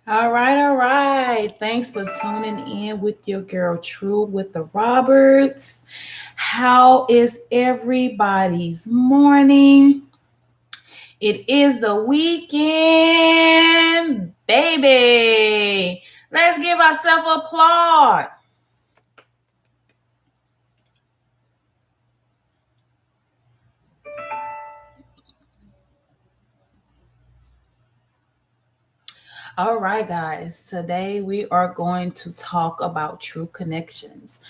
All right, all right. Thanks for tuning in with your girl True with the Roberts. How is everybody's morning? It is the weekend, baby. Let's give ourselves applause. All right, guys. Today we are going to talk about TRUU Connections.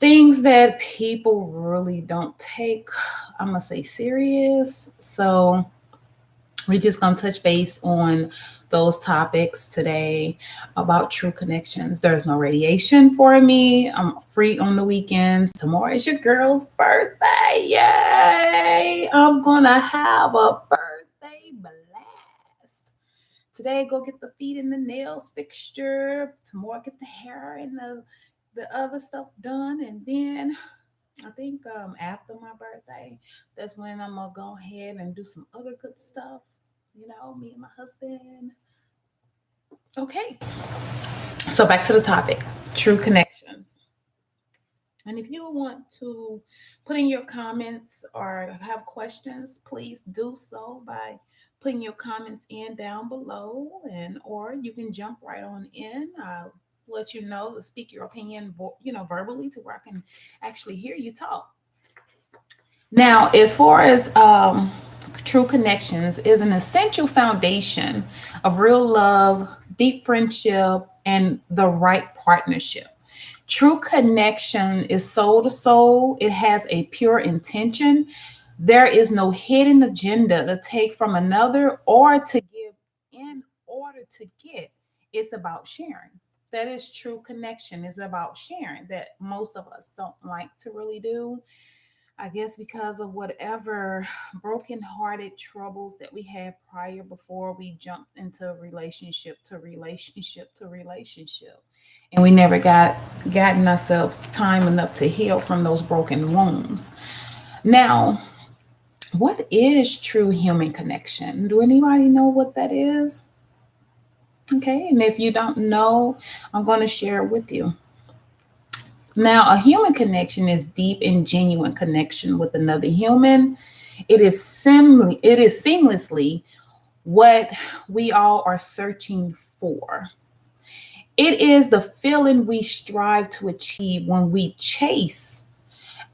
Things that people really don't take, I'm going to say, serious. So, we're just going to touch base on those topics today about TRUU Connections. There's no radiation for me. I'm free on the weekends. Tomorrow is your girl's birthday. Yay! I'm going to have a birthday blast. Today, go get the feet and the nails fixture. Tomorrow, get the hair and the other stuff done. And then I think after my birthday, that's when I'm gonna go ahead and do some other good stuff. Me and my husband. Okay, so back to the topic: TRUU Connections. And if you want to put in your comments or have questions, please do so by putting your comments in down below, and or you can jump right on in. I'll let you know to speak your opinion, verbally, to where I can actually hear you talk. Now, as far as TRUU Connections is an essential foundation of real love, deep friendship, and the right partnership. TRUU Connection is soul to soul. It has a pure intention. There is no hidden agenda to take from another or to give in order to get. It's about sharing. That is TRUU Connection. Is about sharing that most of us don't like to really do. I guess because of whatever broken-hearted troubles that we had prior before we jumped into relationship to relationship to relationship. And we never gotten ourselves time enough to heal from those broken wounds. Now, what is true human connection? Do anybody know what that is? Okay, and if you don't know, I'm going to share it with you. Now, a human connection is deep and genuine connection with another human. It is seamlessly what we all are searching for. It is the feeling we strive to achieve when we chase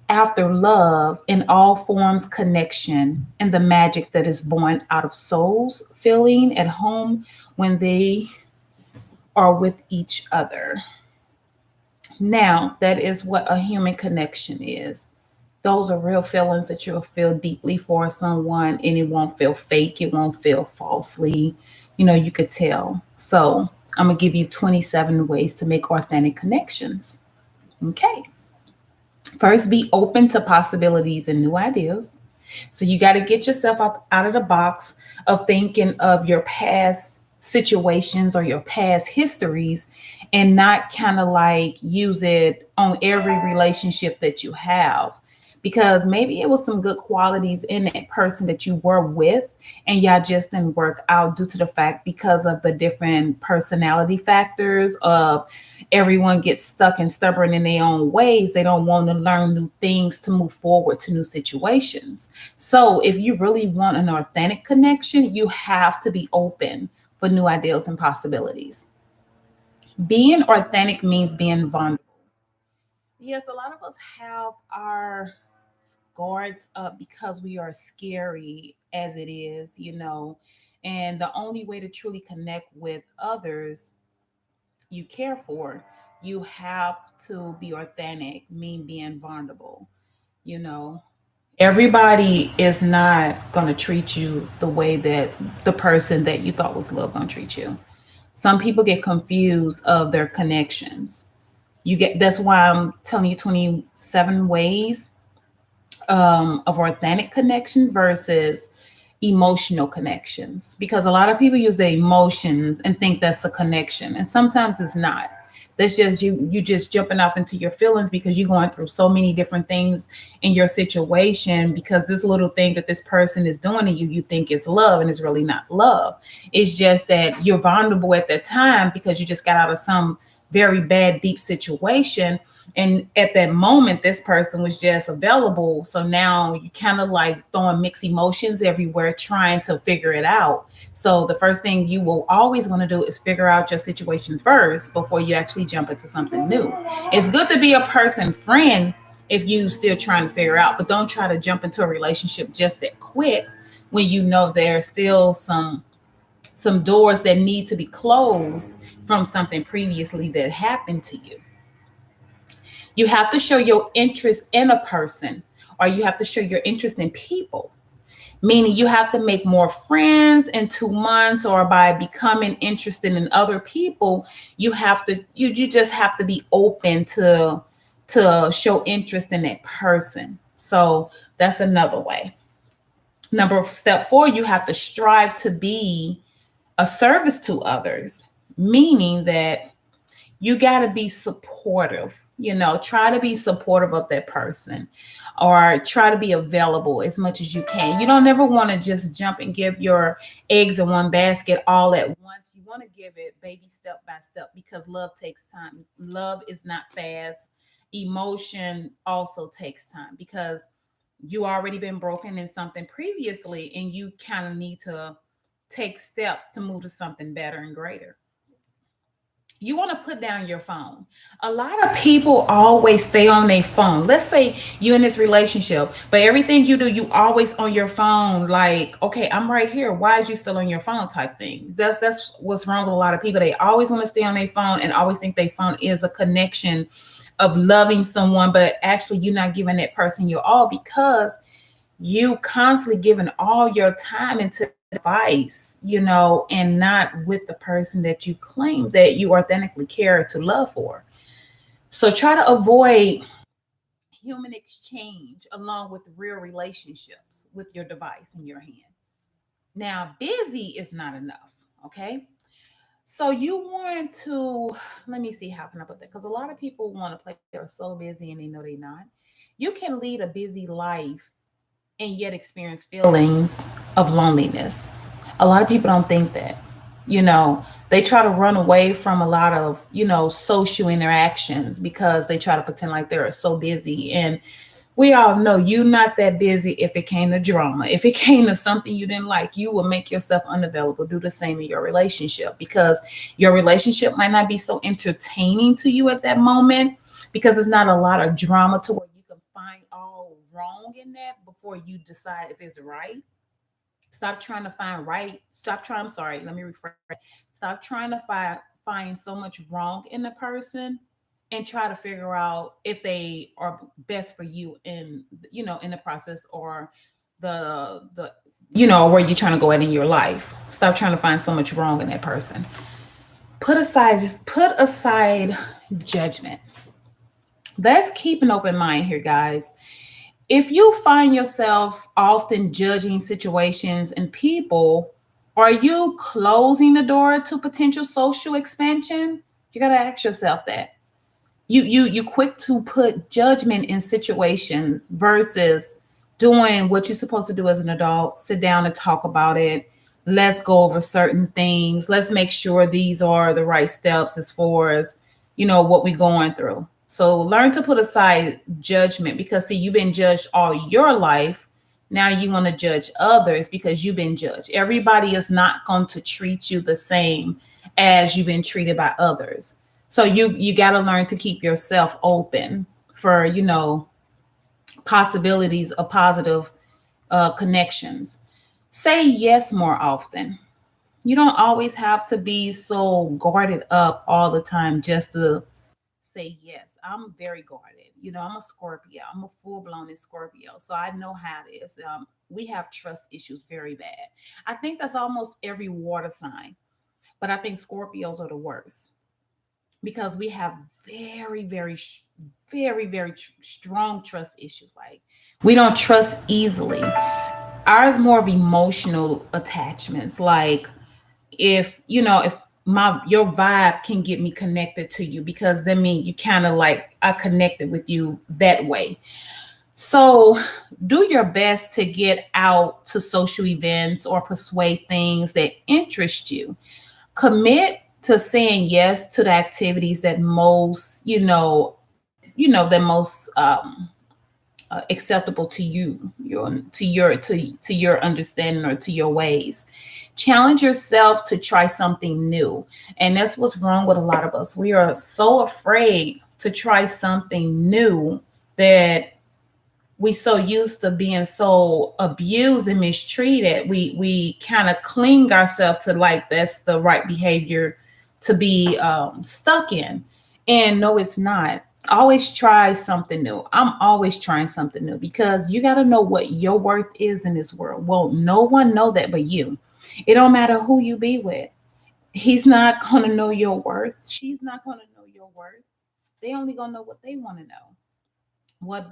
after love in all forms connection and the magic that is born out of souls feeling at home when they are with each other. Now, that is what a human connection is. Those are real feelings that you'll feel deeply for someone, and it won't feel fake. It won't feel falsely. You could tell. So, I'm going to give you 27 ways to make authentic connections. Okay. First, be open to possibilities and new ideas. So you got to get yourself out of the box of thinking of your past situations or your past histories and not kind of like use it on every relationship that you have. Because maybe it was some good qualities in that person that you were with, and y'all just didn't work out due to the fact because of the different personality factors of everyone gets stuck and stubborn in their own ways. They don't want to learn new things to move forward to new situations. So if you really want an authentic connection, you have to be open for new ideas and possibilities. Being authentic means being vulnerable. Yes, a lot of us have our guards up because we are scary as it is. And the only way to truly connect with others you care for, you have to be authentic, mean being vulnerable. You know, everybody is not going to treat you the way that the person that you thought was love going to treat you. Some people get confused of their connections. That's why I'm telling you 27 ways of authentic connection versus emotional connections, because a lot of people use their emotions and think that's a connection, and sometimes it's not. That's just you just jumping off into your feelings because you're going through so many different things in your situation, because this little thing that this person is doing to you think is love, and it's really not love. It's just that you're vulnerable at that time because you just got out of some very bad deep situation, and at that moment this person was just available. So now you kind of like throwing mixed emotions everywhere trying to figure it out. So the first thing you will always want to do is figure out your situation first before you actually jump into something new. It's good to be a person friend if you still trying to figure out, but don't try to jump into a relationship just that quick when you know there's still some doors that need to be closed from something previously that happened to you. You have to show your interest in a person, or you have to show your interest in people, meaning you have to make more friends in 2 months, or by becoming interested in other people, you just have to be open to show interest in that person. So that's another way. Step 4, you have to strive to be a service to others, meaning that you got to be supportive. Try to be supportive of that person, or try to be available as much as you can. You don't ever want to just jump and give your eggs in one basket all at once. You want to give it baby step by step, because love takes time. Love is not fast. Emotion also takes time, because you already been broken in something previously, and you kind of need to take steps to move to something better and greater. You want to put down your phone. A lot of people always stay on their phone. Let's say you in this relationship, but everything you do, you always on your phone. Like, okay, I'm right here. Why is you still on your phone? Type thing. That's what's wrong with a lot of people. They always want to stay on their phone and always think their phone is a connection of loving someone, but actually you're not giving that person your all, because you constantly giving all your time into device, and not with the person that you claim that you authentically care to love for. So try to avoid human exchange along with real relationships with your device in your hand. Now, busy is not enough, okay? So you want to, let me see, how can I put that? Because a lot of people want to play, they're so busy and they know they're not. You can lead a busy life and yet experience feelings of loneliness. A lot of people don't think that. They try to run away from a lot of, social interactions because they try to pretend like they're so busy. And we all know you're not that busy. If it came to drama, if it came to something you didn't like, you will make yourself unavailable. Do the same in your relationship, because your relationship might not be so entertaining to you at that moment, because it's not a lot of drama to where you can find all wrong in that before you decide if it's right. Stop trying to find right. Stop trying. I'm sorry. Let me rephrase. Stop trying to find so much wrong in the person, and try to figure out if they are best for you in the process, or the where you're trying to go at in your life. Stop trying to find so much wrong in that person. Put aside judgment. Let's keep an open mind here, guys. If you find yourself often judging situations and people, are you closing the door to potential social expansion? You got to ask yourself that. You quick to put judgment in situations versus doing what you're supposed to do as an adult. Sit down and talk about it. Let's go over certain things. Let's make sure these are the right steps as far as what we're going through. So learn to put aside judgment, because see, you've been judged all your life. Now you want to judge others because you've been judged. Everybody is not going to treat you the same as you've been treated by others. So you got to learn to keep yourself open for possibilities of positive connections. Say yes more often. You don't always have to be so guarded up all the time just to say yes. I'm very guarded. I'm a Scorpio. I'm a full blown Scorpio. So I know how it is. We have trust issues very bad. I think that's almost every water sign, but I think Scorpios are the worst, because we have very, very, very, very strong trust issues. Like, we don't trust easily. Ours more of emotional attachments. Like, if my your vibe can get me connected to you, because that means you kind of like I connected with you that way. So do your best to get out to social events or persuade things that interest you. Commit to saying yes to the activities that most, that most acceptable to you, your understanding or to your ways. Challenge yourself to try something new. And that's what's wrong with a lot of us. We are so afraid to try something new that we so used to being so abused and mistreated, we kind of cling ourselves to like that's the right behavior to be stuck in. And no, it's not. Always try something new. I'm always trying something new, because you got to know what your worth is in this world. Well, no one know that but you. It don't matter who you be with. He's not gonna know your worth. She's not gonna know your worth. They only gonna know what they want to know, what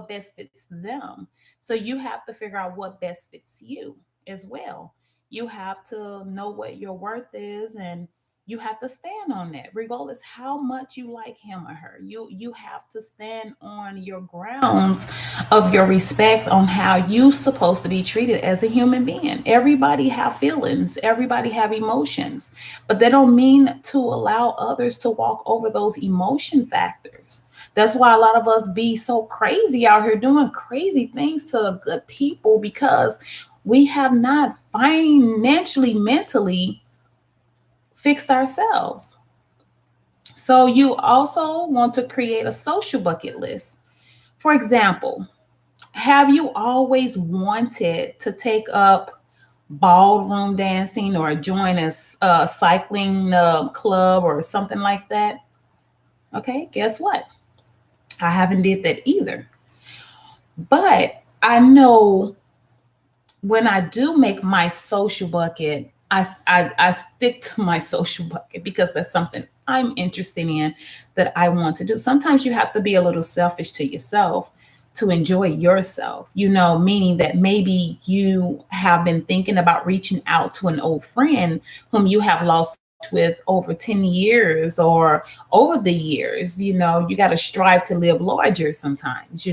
best fits them. So you have to figure out what best fits you as well. You have to know what your worth is, and you have to stand on that regardless how much you like him or her. You have to stand on your grounds of your respect on how you supposed to be treated as a human being. Everybody have feelings, everybody have emotions, but they don't mean to allow others to walk over those emotion factors. That's why a lot of us be so crazy out here doing crazy things to good people, because we have not financially, mentally fixed ourselves. So you also want to create a social bucket list. For example, have you always wanted to take up ballroom dancing or join a cycling club or something like that? Okay, guess what? I haven't did that either. But I know when I do make my social bucket, I stick to my social bucket because that's something I'm interested in, that I want to do. Sometimes you have to be a little selfish to yourself to enjoy yourself, meaning that maybe you have been thinking about reaching out to an old friend whom you have lost with over 10 years or over the years. You got to strive to live larger sometimes.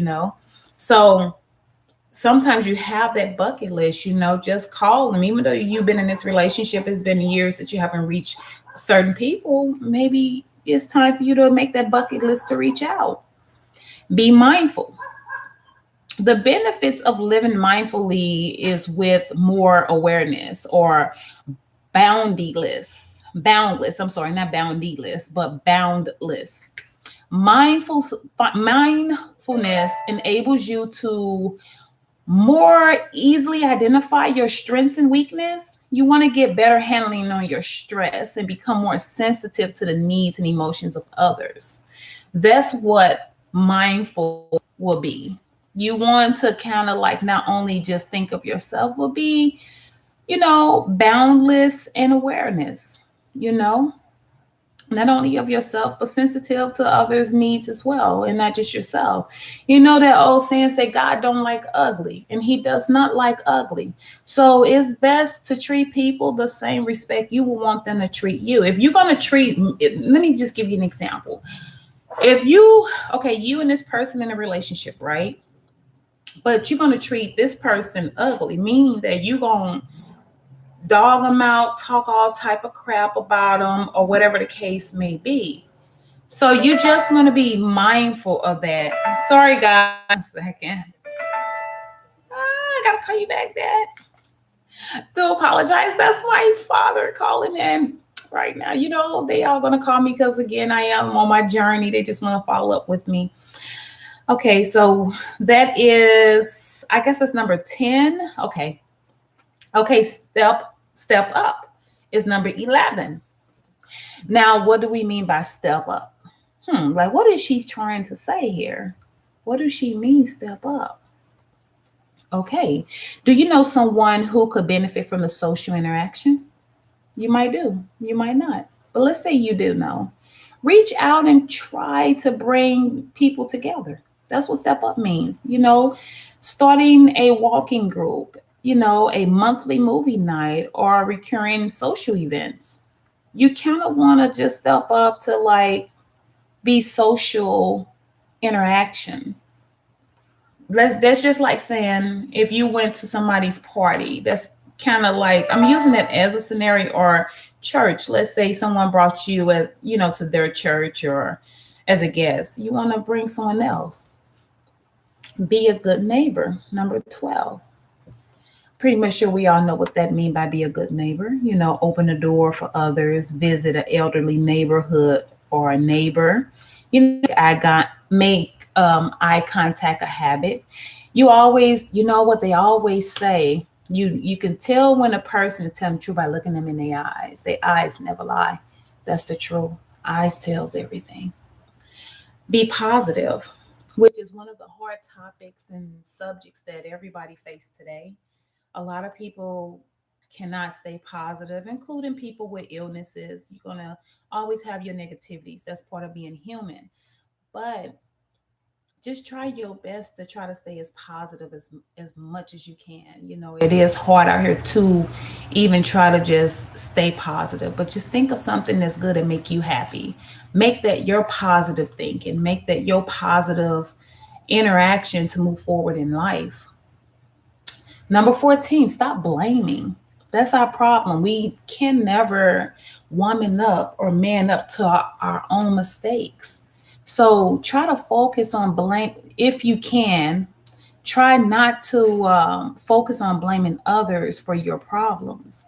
So sometimes you have that bucket list, just call them. Even though you've been in this relationship, it's been years that you haven't reached certain people, maybe it's time for you to make that bucket list to reach out. Be mindful. The benefits of living mindfully is with more awareness, or boundless. I'm sorry, not boundless, but boundless. Mindful Mindfulness enables you to more easily identify your strengths and weakness. You want to get better handling on your stress and become more sensitive to the needs and emotions of others. That's what mindful will be. You want to kind of like not only just think of yourself, will be, boundless and awareness, you know not only of yourself but sensitive to others needs as well, and not just yourself. That old saying say God don't like ugly, and he does not like ugly. So it's best to treat people the same respect you would want them to treat you. If you're going to treat, let me just give you an example. If you and this person in a relationship, right, but you're going to treat this person ugly, meaning that you're going to dog them out, talk all type of crap about them, or whatever the case may be. So you just want to be mindful of that. Sorry, guys, a second. I gotta call you back, Dad. Do apologize. That's my father calling in right now. They all gonna call me because again, I am on my journey. They just want to follow up with me. Okay, so that is, I guess that's number 10. Okay, step up is number 11. Now, what do we mean by step up? Like, what is she trying to say here? What does she mean, step up? Okay. Do you know someone who could benefit from the social interaction? You might do, you might not. But let's say you do know. Reach out and try to bring people together. That's what step up means. Starting a walking group, a monthly movie night, or recurring social events. You kind of want to just step up to like be social interaction. That's just like saying if you went to somebody's party, that's kind of like I'm using it as a scenario, or church. Let's say someone brought you as to their church or as a guest. You want to bring someone else. Be a good neighbor. Number 12. Pretty much sure we all know what that mean by be a good neighbor. Open the door for others, visit an elderly neighborhood or a neighbor. Make eye contact a habit. You always, what they always say. You can tell when a person is telling the truth by looking them in their eyes. Their eyes never lie. That's the truth. Eyes tells everything. Be positive, which is one of the hard topics and subjects that everybody face today. A lot of people cannot stay positive, including people with illnesses. You're going to always have your negativities. That's part of being human. But just try your best to try to stay as positive as much as you can. It is hard out here to even try to just stay positive, but just think of something that's good and make you happy. Make that your positive thinking, make that your positive interaction to move forward in life. Number 14, stop blaming. That's our problem. We can never woman up or man up to our own mistakes. So try to focus on blame if you can. Try not to focus on blaming others for your problems.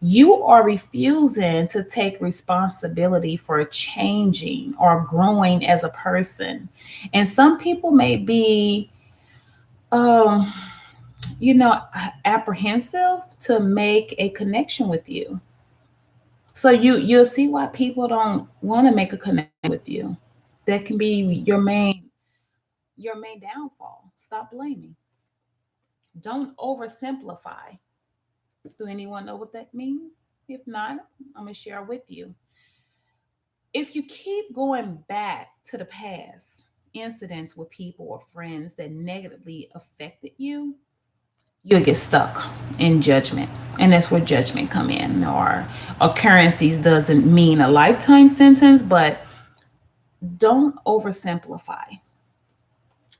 You are refusing to take responsibility for changing or growing as a person. And some people may be um, you know, apprehensive to make a connection with you. So you'll see why people don't want to make a connection with you. That can be your main downfall. Stop blaming. Don't oversimplify. Do anyone know what that means? If not, I'm gonna share with you. If you keep going back to the past incidents with people or friends that negatively affected you, you'll get stuck in judgment, and that's where judgment come in. Or occurrences doesn't mean a lifetime sentence, but don't oversimplify.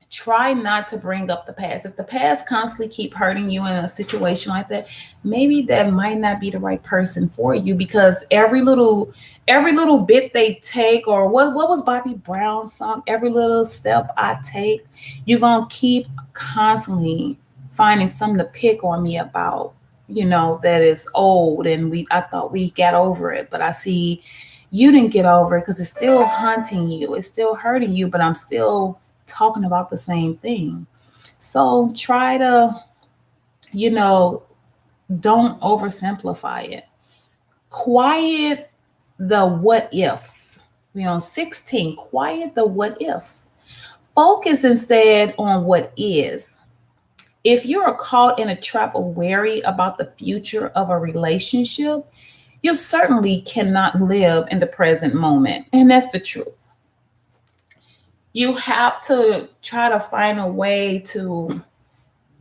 Try not to bring up the past. If the past constantly keep hurting you in a situation like that, maybe that might not be the right person for you, because every little bit they take, or what was Bobby Brown's song, every little step I take, you're gonna keep constantly finding something to pick on me about, that is old, and I thought we got over it, but I see you didn't get over it because it's still haunting you, it's still hurting you, but I'm still talking about the same thing. So try to, you know, don't oversimplify it. Quiet the what ifs. We're on 16. Quiet the what ifs. Focus instead on what is. If you are caught in a trap of worry about the future of a relationship, you certainly cannot live in the present moment. And that's the truth. You have to try to find a way to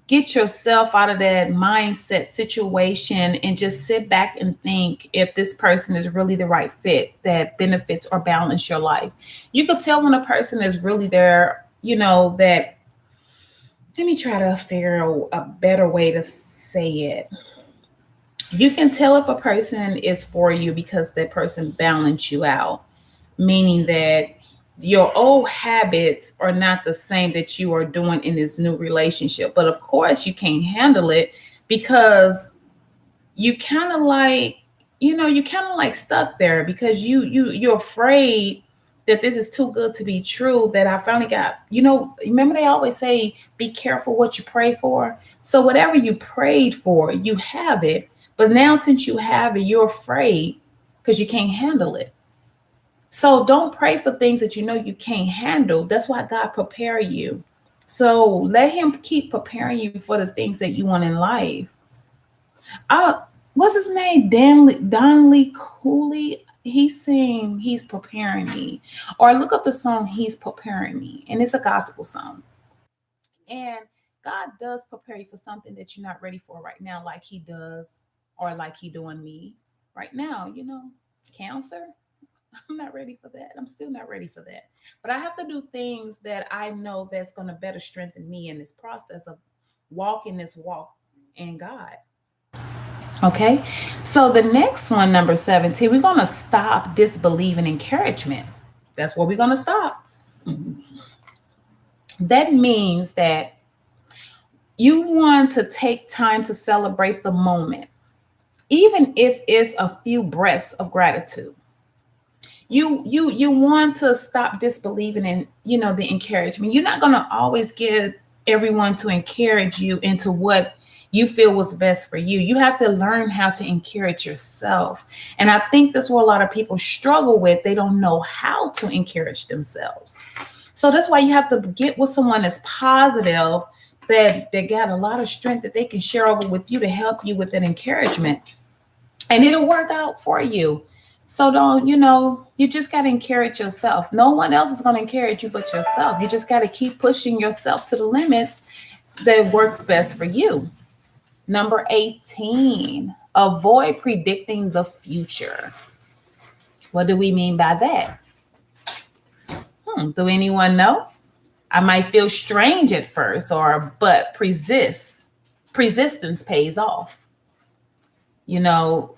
get yourself out of that mindset situation and just sit back and think if this person is really the right fit that benefits or balance your life. You could tell when a person is really there, that let me try to figure out a better way to say it. You can tell if a person is for you because that person balance you out, meaning that your old habits are not the same that you are doing in this new relationship. But of course, you can't handle it because you kind of like, you kind of like stuck there because you're afraid that this is too good to be true. That I finally got, remember they always say, be careful what you pray for. So whatever you prayed for, you have it. But now since you have it, you're afraid because you can't handle it. So don't pray for things that you know you can't handle. That's why God prepare you. So let him keep preparing you for the things that you want in life. Uh, what's his name? Donnelly Cooley. He sing He's Preparing Me. Or look up the song He's Preparing Me. And it's a gospel song. And God does prepare you for something that you're not ready for right now, like he does, or like he doing me right now. Cancer, I'm not ready for that. I'm still not ready for that. But I have to do things that I know that's going to better strengthen me in this process of walking this walk in God. Okay. So the next one, number 17, we're going to stop disbelieving encouragement. That's where we're going to stop. That means that you want to take time to celebrate the moment, even if it's a few breaths of gratitude. You want to stop disbelieving in, the encouragement. You're not going to always get everyone to encourage you into what you feel was best for you. You have to learn how to encourage yourself. And I think that's what a lot of people struggle with. They don't know how to encourage themselves. So that's why you have to get with someone that's positive, that they got a lot of strength that they can share over with you to help you with that encouragement. And it'll work out for you. So don't, you just got to encourage yourself. No one else is going to encourage you but yourself. You just got to keep pushing yourself to the limits that works best for you. Number 18, avoid predicting the future. What do we mean by that? Do anyone know? I might feel strange at first, but persistence pays off. You know,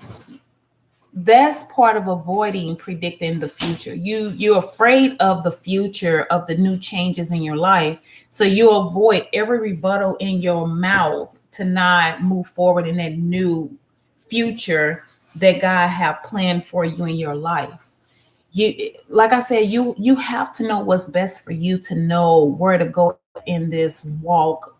that's part of avoiding predicting the future. You're afraid of the future, of the new changes in your life, so you avoid every rebuttal in your mouth to not move forward in that new future that God have planned for you in your life. You, like I said, you have to know what's best for you, to know where to go in this walk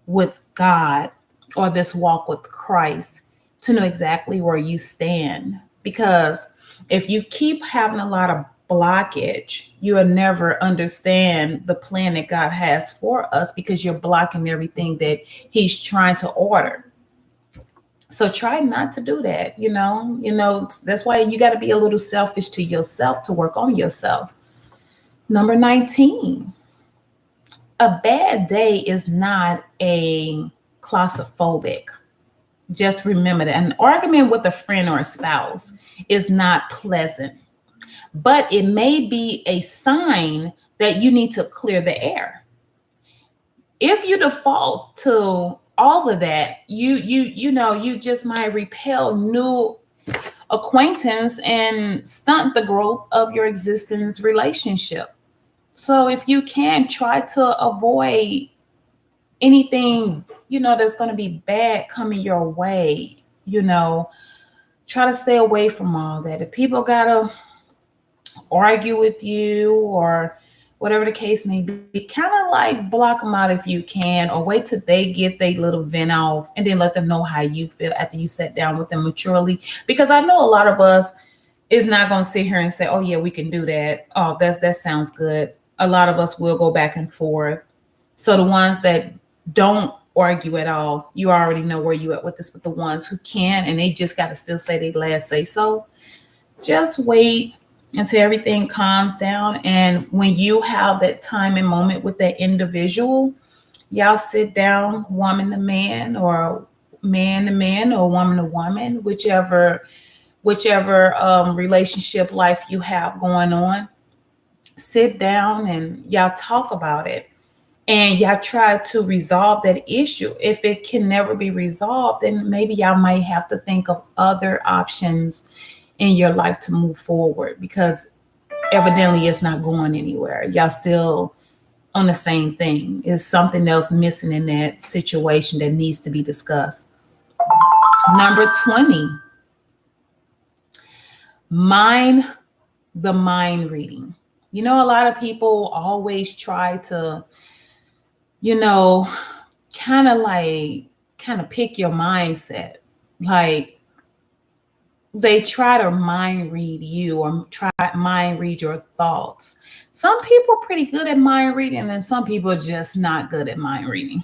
with God, or this walk with Christ, to know exactly where you stand. Because if you keep having a lot of blockage, you'll never understand the plan that God has for us, because you're blocking everything that He's trying to order. So try not to do that. That's why you got to be a little selfish to yourself, to work on yourself. Number 19, a bad day is not a claustrophobic. Just remember that an argument with a friend or a spouse is not pleasant, but it may be a sign that you need to clear the air. If you default to all of that, you just might repel new acquaintance and stunt the growth of your existing relationship. So if you can, try to avoid anything, that's going to be bad coming your way. Try to stay away from all that. If people gotta argue with you, or whatever the case may be, kind of like block them out if you can, or wait till they get their little vent off, and then let them know how you feel after you sat down with them maturely. Because I know a lot of us is not going to sit here and say, oh yeah, we can do that. Oh, that sounds good. A lot of us will go back and forth. So the ones that don't argue at all, you already know where you at with this. But the ones who can, and they just got to still say their last say so, just wait until everything calms down. And when you have that time and moment with that individual, y'all sit down, woman to man, or man to man, or woman to woman, whichever relationship life you have going on. Sit down and y'all talk about it, and y'all try to resolve that issue. If it can never be resolved, then maybe y'all might have to think of other options in your life to move forward, because evidently it's not going anywhere. Y'all still on the same thing. Is something else missing in that situation that needs to be discussed. Number 20, mind the mind reading. A lot of people always try to, you know, kind of pick your mindset. Like, they try to mind read you, or try mind read your thoughts. Some people are pretty good at mind reading, and some people are just not good at mind reading.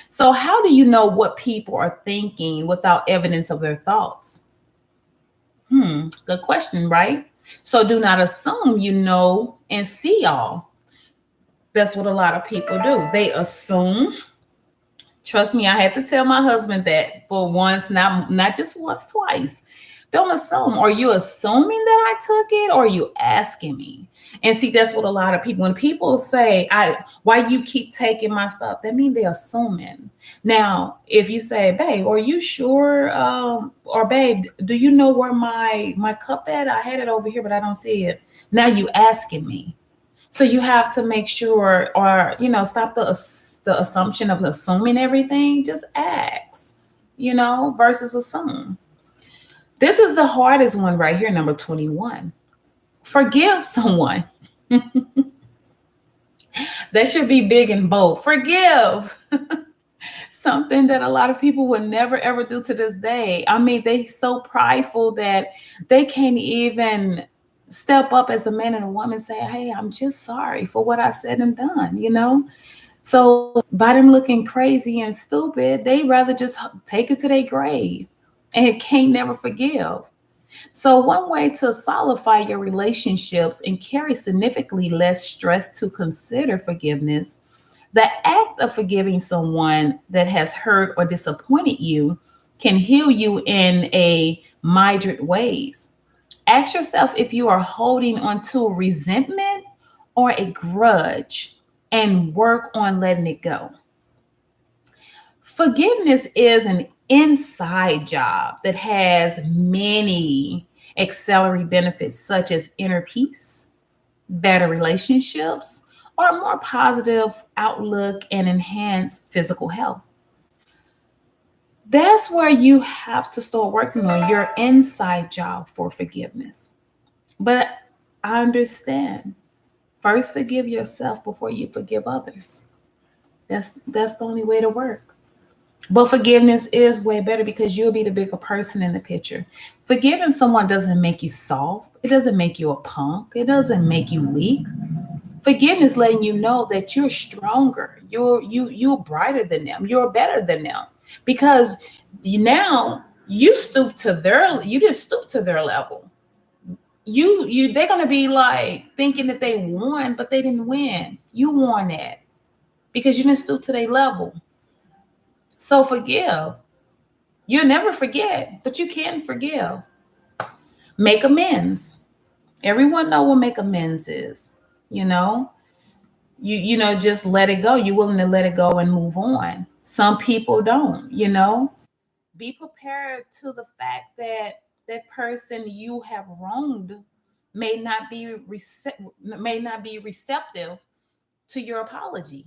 So how do you know what people are thinking without evidence of their thoughts? Good question, right? So do not assume you know and see all. That's what a lot of people do. They assume. Trust me, I had to tell my husband that for once, not just once, twice. Don't assume. Are you assuming that I took it, or are you asking me? And see, that's what a lot of people, when people say, why you keep taking my stuff, that means they're assuming. Now, if you say, babe, are you sure? Or babe, do you know where my cup at? I had it over here, but I don't see it. Now you asking me. So you have to make sure, or stop the assumption of assuming everything. Just ask, versus assume. This is the hardest one right here, number 21. Forgive someone. That should be big and bold. Forgive. Something that a lot of people would never ever do to this day. I mean, they so prideful that they can't even step up as a man and a woman and say, hey, I'm just sorry for what I said and done. So by them looking crazy and stupid, they rather just take it to their grave and can't never forgive. So, one way to solidify your relationships and carry significantly less stress to consider forgiveness, the act of forgiving someone that has hurt or disappointed you can heal you in a myriad ways. Ask yourself if you are holding on to resentment or a grudge, and work on letting it go. Forgiveness is an inside job that has many auxiliary benefits, such as inner peace, better relationships, or a more positive outlook and enhanced physical health. That's where you have to start working on your inside job for forgiveness. But I understand. First, forgive yourself before you forgive others. That's the only way to work. But forgiveness is way better because you'll be the bigger person in the picture. Forgiving someone doesn't make you soft. It doesn't make you a punk. It doesn't make you weak. Forgiveness letting you know that you're stronger. You're brighter than them. You're better than them. Because now you didn't stoop to their level. They're gonna be like thinking that they won, but they didn't win. You won that because you didn't stoop to their level. So forgive. You'll never forget, but you can forgive. Make amends. Everyone know what make amends is. You know, just let it go. You're willing to let it go and move on. Some people don't. Be prepared to the fact that that person you have wronged may not be receptive to your apology.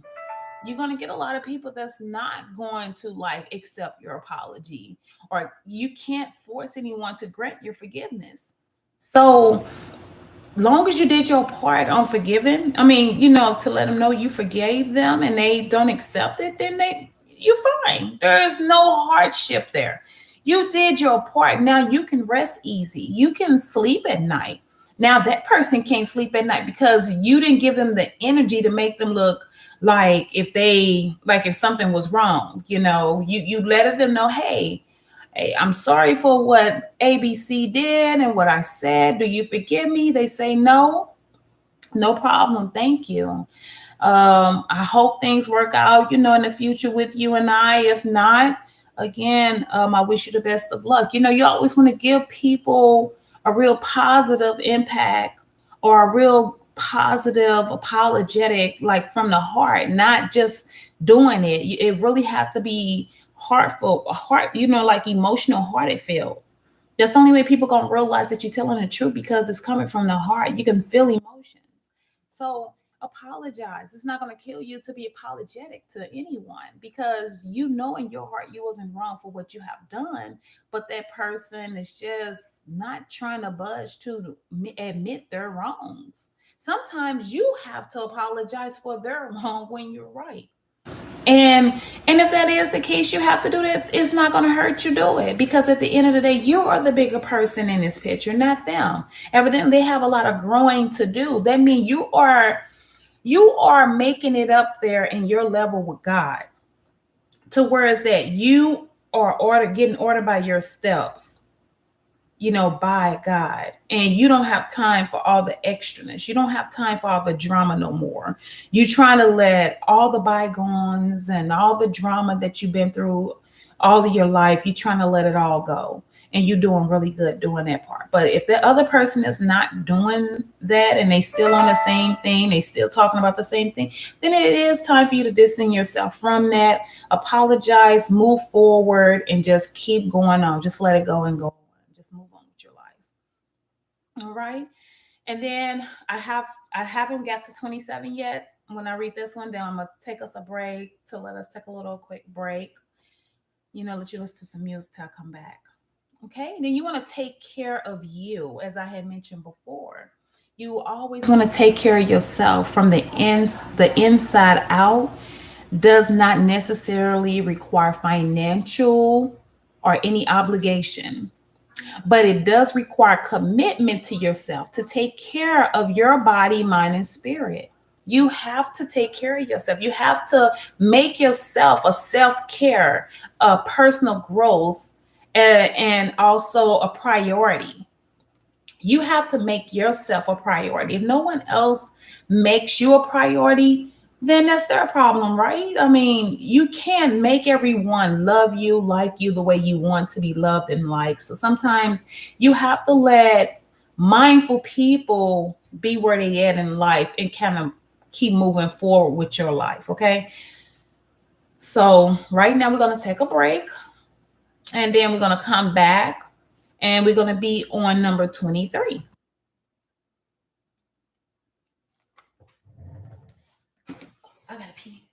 You're going to get a lot of people that's not going to like accept your apology, or you can't force anyone to grant your forgiveness. So long as you did your part on forgiving, I mean, to let them know you forgave them and they don't accept it, then you're fine. There is no hardship there. You did your part. Now you can rest easy. You can sleep at night. Now that person can't sleep at night because you didn't give them the energy to make them look like if something was wrong. You let them know, hey, I'm sorry for what ABC did and what I said. Do you forgive me? They say no. No problem. Thank you. I hope things work out, in the future with you and I. If not, again, I wish you the best of luck. You always want to give people a real positive impact or a real positive apologetic, like from the heart, not just doing it. It really have to be heartful, like emotional, heartfelt. That's the only way people gonna realize that you're telling the truth because it's coming from the heart. You can feel emotions. So apologize. It's not gonna kill you to be apologetic to anyone because you know in your heart you wasn't wrong for what you have done, but that person is just not trying to budge to admit their wrongs. Sometimes you have to apologize for their wrong when you're right. And if that is the case, you have to do that. It's not going to hurt you do it because at the end of the day, you are the bigger person in this picture, not them. Evidently, they have a lot of growing to do. That means you are making it up there in your level with God. To where is that you are getting ordered by your steps, by God. And you don't have time for all the extraness. You don't have time for all the drama no more. You're trying to let all the bygones and all the drama that you've been through all of your life, you're trying to let it all go. And you're doing really good doing that part. But if the other person is not doing that and they still on the same thing, they still talking about the same thing, then it is time for you to distance yourself from that, apologize, move forward, and just keep going on. Just let it go and go on. Just move on with your life. All right. And then I haven't got to 27 yet. When I read this one, then I'm gonna take us a break to let us take a little quick break. Let you listen to some music till I come back. Okay. And then you want to take care of you, as I had mentioned before. You always want to take care of yourself from the inside out. Does not necessarily require financial or any obligation, but it does require commitment to yourself to take care of your body, mind, and spirit. You have to take care of yourself. You have to make yourself a self care, a personal growth, and also a priority. You have to make yourself a priority. If no one else makes you a priority, then that's their problem, right? I mean, you can't make everyone love you, like you the way you want to be loved and liked. So sometimes you have to let mindful people be where they at in life and kind of keep moving forward with your life, okay? So right now we're gonna take a break and then we're gonna come back and we're gonna be on number 23. I gotta pee.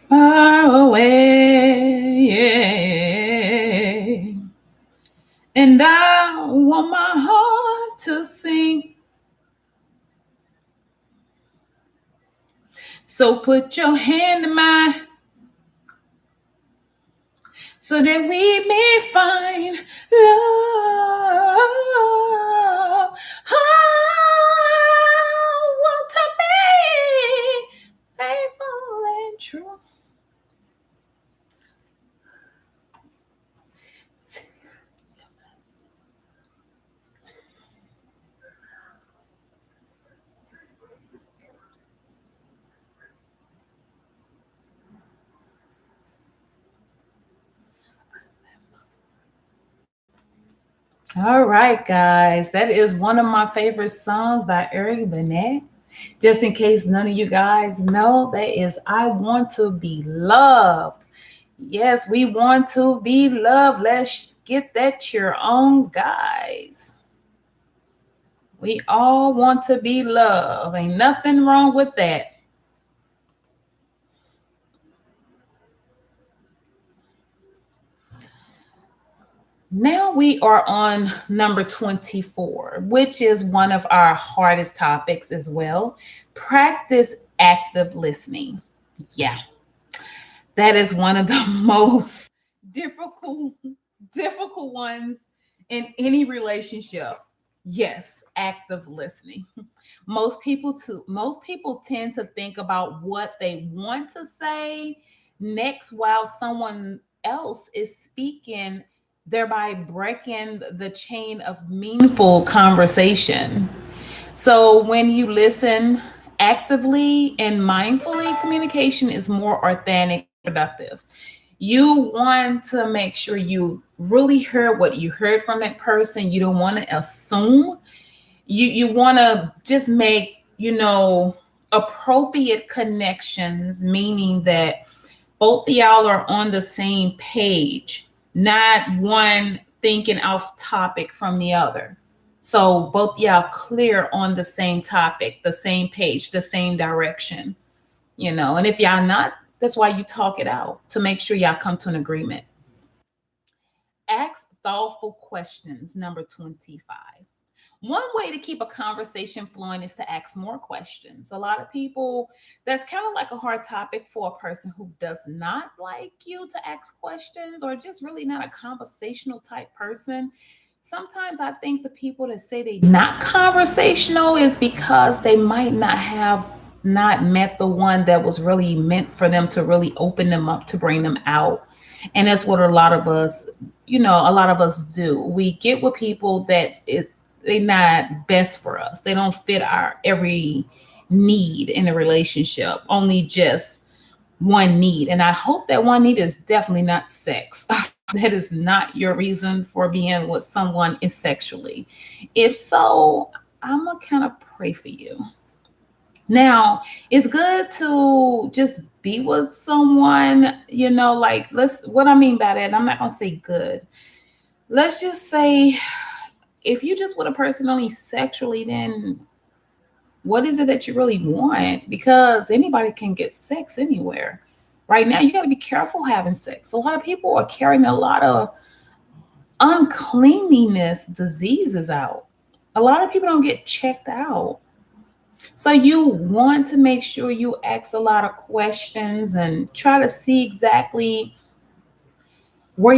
Far away. And I want my heart to sing. So put your hand in mine so that we may find love. I want to be faithful and true. All right, guys. That is one of my favorite songs by Eric Benet. Just in case none of you guys know, that is I Want to Be Loved. Yes, we want to be loved. Let's get that cheer on, guys. We all want to be loved. Ain't nothing wrong with that. Now we are on number 24, which is one of our hardest topics as well. Practice active listening. Yeah, that is one of the most difficult difficult ones in any relationship. Yes, active listening. Most people tend to think about what they want to say next while someone else is speaking, thereby breaking the chain of meaningful conversation. So when you listen actively and mindfully, communication is more authentic and productive. You want to make sure you really heard what you heard from that person. You don't want to assume. You want to just make, appropriate connections, meaning that both of y'all are on the same page, not one thinking off topic from the other. So both y'all clear on the same topic, the same page, the same direction. And if y'all not, that's why you talk it out to make sure y'all come to an agreement. Ask thoughtful questions, number 25. One way to keep a conversation flowing is to ask more questions. A lot of people, that's kind of like a hard topic for a person who does not like you to ask questions or just really not a conversational type person. Sometimes I think the people that say they not conversational is because they might not have not met the one that was really meant for them to really open them up to bring them out. And that's what a lot of us do. We get with people that they're not best for us. They don't fit our every need in a relationship, only just one need. And I hope that one need is definitely not sex. That is not your reason for being with someone is sexually. If so, I'm going to kind of pray for you. Now, it's good to just be with someone, like what I mean by that, I'm not going to say good. Let's just say if you just with a person only sexually, then what is it that you really want? Because anybody can get sex anywhere. Right now, you got to be careful having sex. A lot of people are carrying a lot of uncleanliness diseases out. A lot of people don't get checked out. So you want to make sure you ask a lot of questions and try to see exactly what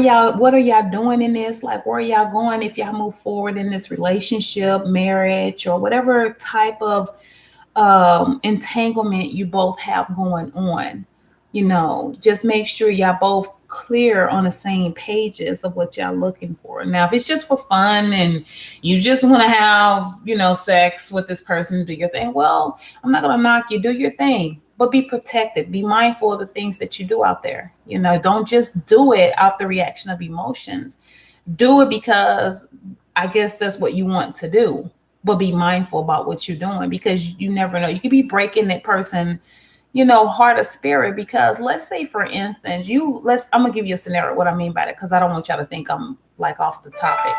are y'all doing in this, like where are y'all going if y'all move forward in this relationship, marriage, or whatever type of entanglement you both have going on. Just make sure y'all both clear on the same pages of what y'all looking for. Now, if it's just for fun and you just want to have, sex with this person, do your thing. Well, I'm not going to knock you, do your thing, but be protected. Be mindful of the things that you do out there. Don't just do it off the reaction of emotions. Do it because I guess that's what you want to do, but be mindful about what you're doing because you never know. You could be breaking that person, heart of spirit. Because let's say, for instance, I'm gonna give you a scenario. What I mean by that, because I don't want y'all to think I'm like off the topic.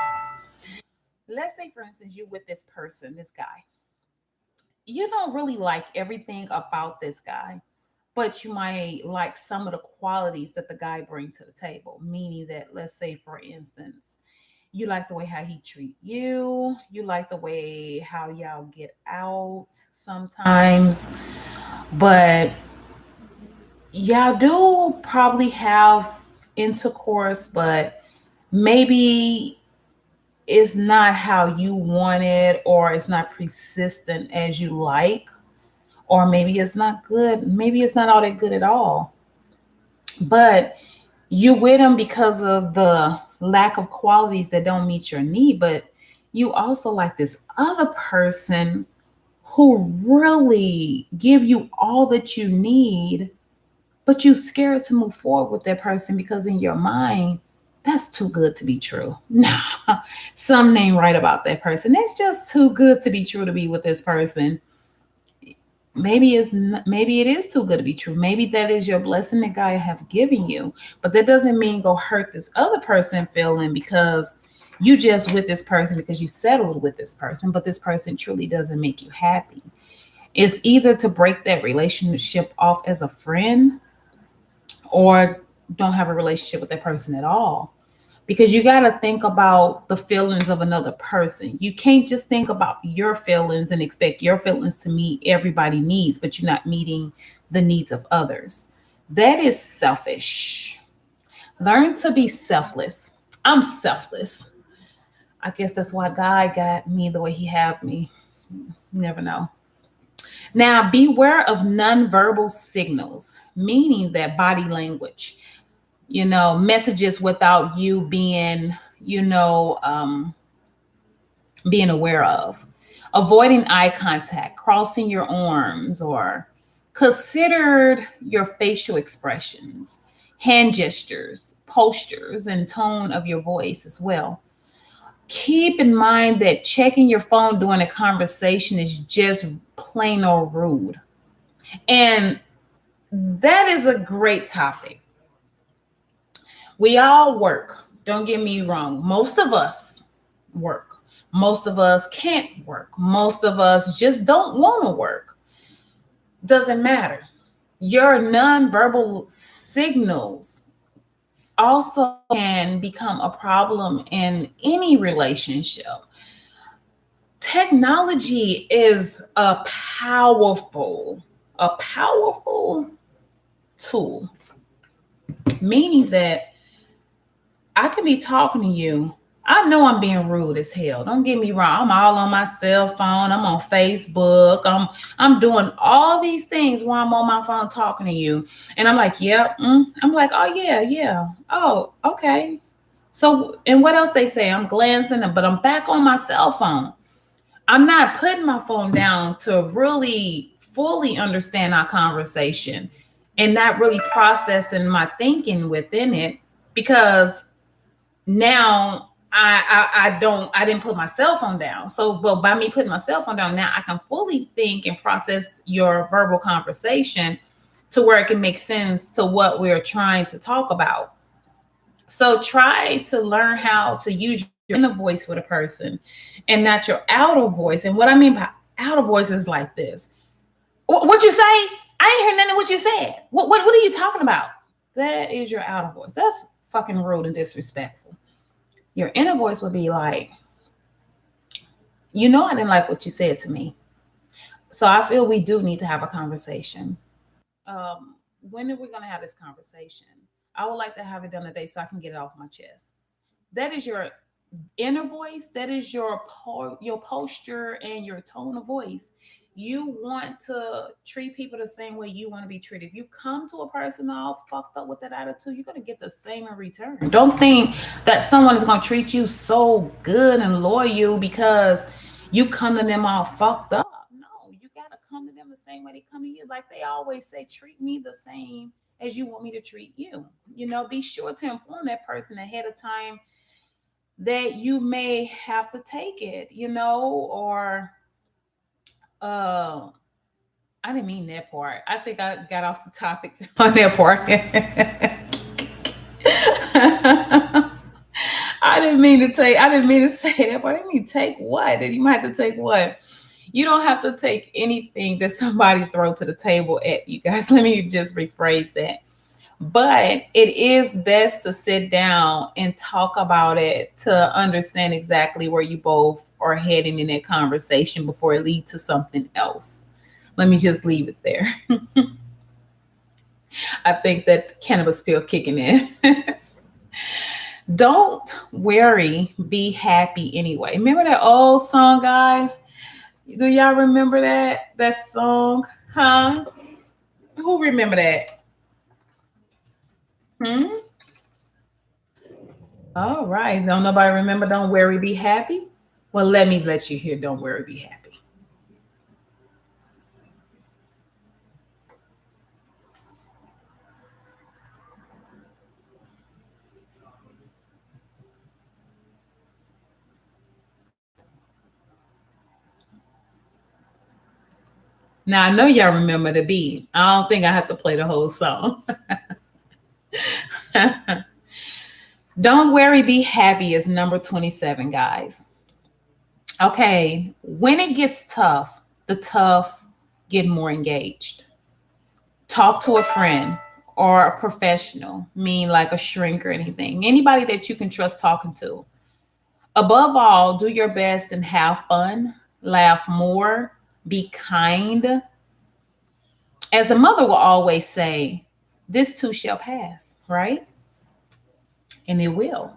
Let's say, for instance, you with this person, this guy. You don't really like everything about this guy, but you might like some of the qualities that the guy brings to the table. Meaning that, let's say, for instance, you like the way how he treat you. You like the way how y'all get out sometimes, but y'all do probably have intercourse, but maybe it's not how you want it, or it's not persistent as you like, or maybe it's not good. Maybe it's not all that good at all. But you with him because of the lack of qualities that don't meet your need. But you also like this other person who really give you all that you need, but you scared to move forward with that person because in your mind That's too good to be true. Nah, something ain't right about that person. That's just too good to be true to be with this person. Maybe it is too good to be true. Maybe that is your blessing that God have given you. But that doesn't mean go hurt this other person feeling because you just with this person because you settled with this person, but this person truly doesn't make you happy. It's either to break that relationship off as a friend or don't have a relationship with that person at all. Because you got to think about the feelings of another person. You can't just think about your feelings and expect your feelings to meet everybody's needs, but you're not meeting the needs of others. That is selfish. Learn to be selfless. I'm selfless. I guess that's why God got me the way He have me. You never know. Now, beware of nonverbal signals, meaning that body language, messages without you you know, um, being aware of. Avoiding eye contact, crossing your arms, or consider your facial expressions, hand gestures, postures, and tone of your voice as well. Keep in mind that checking your phone during a conversation is just plain old rude. And that is a great topic. We all work. Don't get me wrong. Most of us work. Most of us can't work. Most of us just don't want to work. Doesn't matter. Your nonverbal signals also can become a problem in any relationship. Technology is a powerful tool, meaning that I can be talking to you. I know I'm being rude as hell. Don't get me wrong. I'm all on my cell phone. I'm on Facebook. I'm doing all these things while I'm on my phone talking to you. And I'm like, yep. I'm like, oh yeah, yeah. Oh, okay. So, and what else they say? I'm glancing, but I'm back on my cell phone. I'm not putting my phone down to really fully understand our conversation and not really processing my thinking within it because now I didn't put my cell phone down. So but by me putting my cell phone down, now I can fully think and process your verbal conversation to where it can make sense to what we're trying to talk about. So try to learn how to use your inner voice with a person and not your outer voice. And what I mean by outer voice is like this. What you say? I ain't heard none of what you said. What are you talking about? That is your outer voice. That's fucking rude and disrespectful. Your inner voice would be like, I didn't like what you said to me. So I feel we do need to have a conversation. When are we going to have this conversation? I would like to have it done today so I can get it off my chest. That is your inner voice. That is your posture and your tone of voice. You want to treat people the same way you want to be treated. If you come to a person all fucked up with that attitude, you're going to get the same in return. Don't think that someone is going to treat you so good and loyal because you come to them all fucked up. No, you got to come to them the same way they come to you. Like they always say, treat me the same as you want me to treat you. Be sure to inform that person ahead of time that you may have to take it, or uh I didn't mean that part. I think I got off the topic on that part. I didn't mean to say that, but I didn't mean take what? And you might have to take what? You don't have to take anything that somebody throw to the table at you guys. Let me just rephrase that. But it is best to sit down and talk about it to understand exactly where you both are heading in that conversation before it leads to something else. Let me just leave it there. I think that cannabis pill kicking in. Don't worry, be happy anyway. Remember that old song, guys? Do y'all remember that song? Huh? Who remember that? Hmm? All right. Don't nobody remember Don't Worry, Be Happy? Well, let me let you hear Don't Worry, Be Happy. Now I know y'all remember the beat. I don't think I have to play the whole song. Don't worry, be happy is number 27, guys. Okay, when it gets tough, the tough get more engaged. Talk to a friend or a professional, mean like a shrink or anything, anybody that you can trust talking to. Above all, do your best and have fun, laugh more, be kind. As a mother will always say, this too shall pass, right? And it will.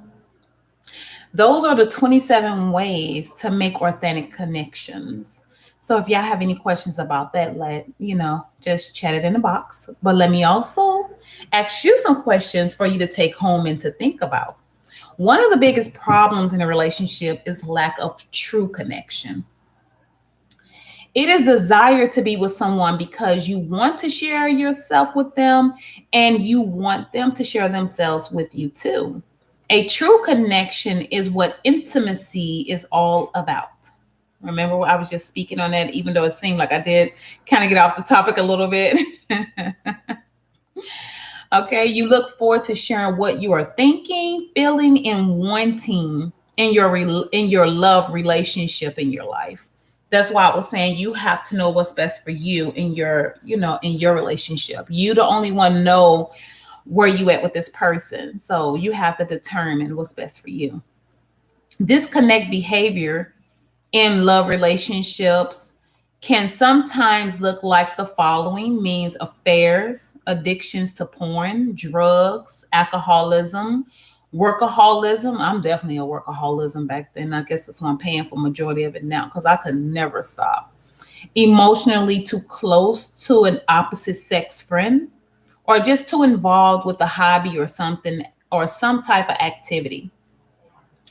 Those are the 27 ways to make authentic connections. So if y'all have any questions about that, just chat it in the box. But let me also ask you some questions for you to take home and to think about. One of the biggest problems in a relationship is lack of true connection. It is desire to be with someone because you want to share yourself with them and you want them to share themselves with you too. A true connection is what intimacy is all about. Remember, I was just speaking on that, even though it seemed like I did kind of get off the topic a little bit. Okay, you look forward to sharing what you are thinking, feeling, and wanting in your love relationship in your life. That's why I was saying you have to know what's best for you in your relationship. You the only one know where you at with this person. So you have to determine what's best for you. Disconnect behavior in love relationships can sometimes look like the following means affairs, addictions to porn, drugs, alcoholism, workaholism. I'm definitely a workaholism back then. I guess that's why I'm paying for majority of it now because I could never stop. Emotionally too close to an opposite sex friend or just too involved with a hobby or something or some type of activity.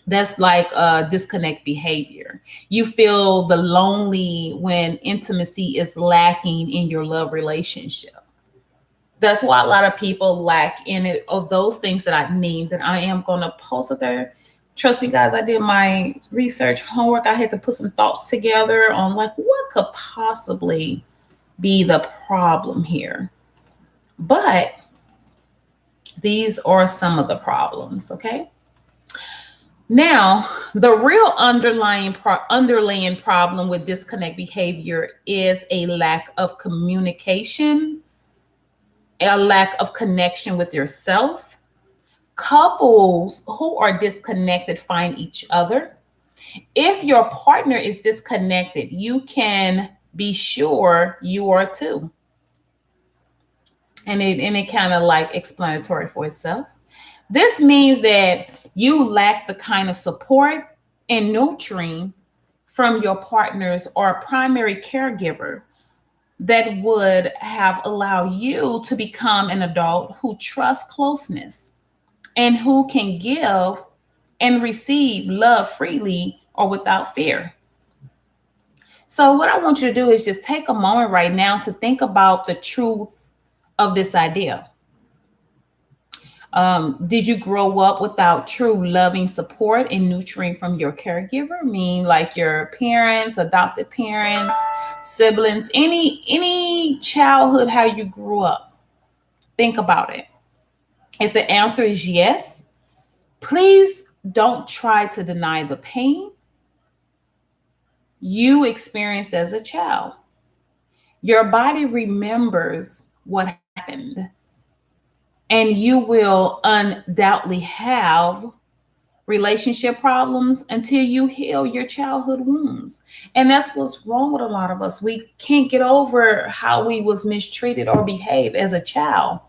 That's like disconnect behavior. You feel the lonely when intimacy is lacking in your love relationship. That's why a lot of people lack in it of those things that I named, and I am going to post it there. Trust me, guys, I did my research homework. I had to put some thoughts together on like what could possibly be the problem here. But these are some of the problems, okay? Now, the real underlying problem with disconnect behavior is a lack of communication, a lack of connection with yourself. Couples who are disconnected find each other. If your partner is disconnected, you can be sure you are too. And it kind of like explanatory for itself. This means that you lack the kind of support and nurturing from your partners or primary caregiver that would have allowed you to become an adult who trusts closeness and who can give and receive love freely or without fear. So, what I want you to do is just take a moment right now to think about the truth of this idea. Did you grow up without true loving support and nurturing from your caregiver? I mean, like your parents, adopted parents, siblings, any childhood, how you grew up. Think about it. If the answer is yes, please don't try to deny the pain you experienced as a child. Your body remembers what happened, and you will undoubtedly have relationship problems until you heal your childhood wounds. And that's what's wrong with a lot of us. We can't get over how we was mistreated or behaved as a child.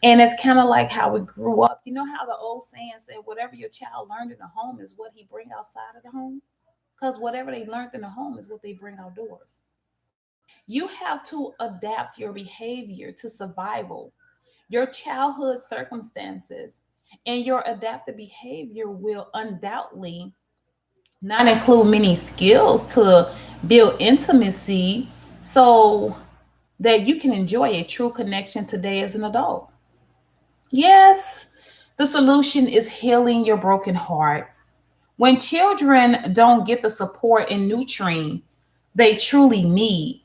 And it's kind of like how we grew up. You know how the old saying said, whatever your child learned in the home is what he bring outside of the home? Because whatever they learned in the home is what they bring outdoors. You have to adapt your behavior to survival. Your childhood circumstances and your adaptive behavior will undoubtedly not include many skills to build intimacy so that you can enjoy a true connection today as an adult. Yes, the solution is healing your broken heart. When children don't get the support and nurturing they truly need,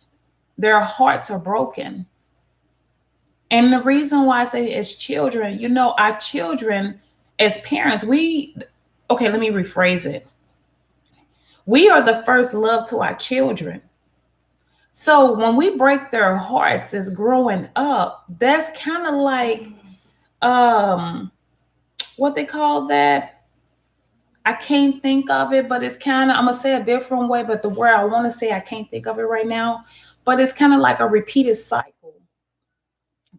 Their hearts are broken. And the reason why I say as children, our children, as parents, okay, let me rephrase it. We are the first love to our children. So when we break their hearts as growing up, that's kind of like um what they call that. I can't think of it, but it's kind of, I'm gonna say a different way, but the word I want to say, I can't think of it right now. But it's kind of like a repeated cycle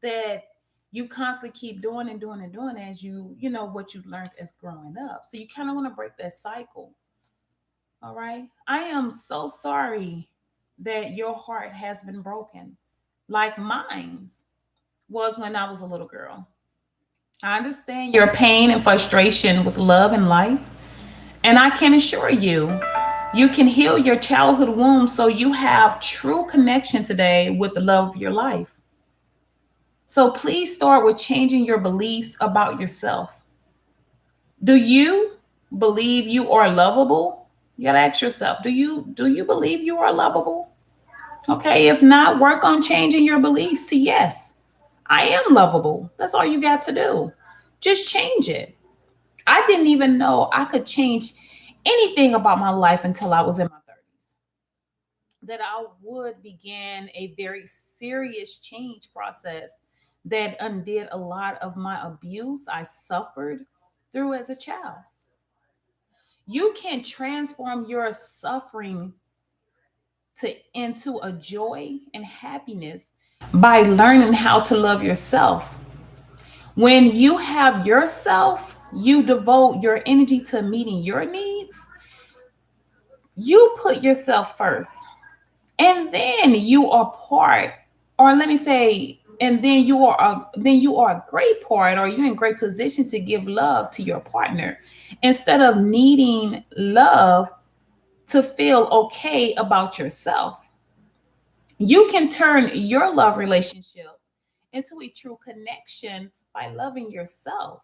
that you constantly keep doing and doing and doing as what you learned as growing up. So you kind of want to break that cycle. All right. I am so sorry that your heart has been broken, like mine was when I was a little girl. I understand your pain and frustration with love and life. And I can assure you, you can heal your childhood wounds so you have true connection today with the love of your life. So please start with changing your beliefs about yourself. Do you believe you are lovable? You gotta ask yourself, do you believe you are lovable? Okay, if not, work on changing your beliefs to yes, I am lovable. That's all you got to do. Just change it. I didn't even know I could change anything about my life until I was in my 30s. That I would begin a very serious change process that undid a lot of my abuse I suffered through as a child. You can transform your suffering into a joy and happiness by learning how to love yourself. When you have yourself, you devote your energy to meeting your needs. You put yourself first, and then you are part, or let me say, and then you are a great part, or you're in great position to give love to your partner instead of needing love to feel okay about yourself. You can turn your love relationship into a true connection by loving yourself.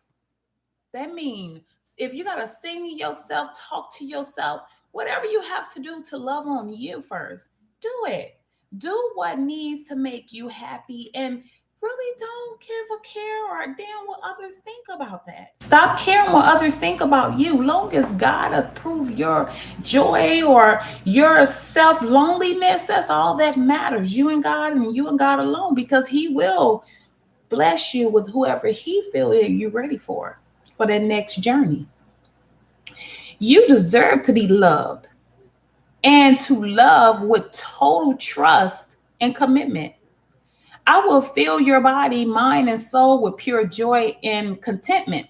That means if you got to sing to yourself, talk to yourself, whatever you have to do to love on you first, do it. Do what needs to make you happy and really don't give a care or a damn what others think about that. Stop caring what others think about you. Long as God approve your joy or your self loneliness, that's all that matters. You and God and you and God alone, because He will bless you with whoever He feels you're ready for that next journey. You deserve to be loved and to love with total trust and commitment. I will fill your body, mind, and soul with pure joy and contentment.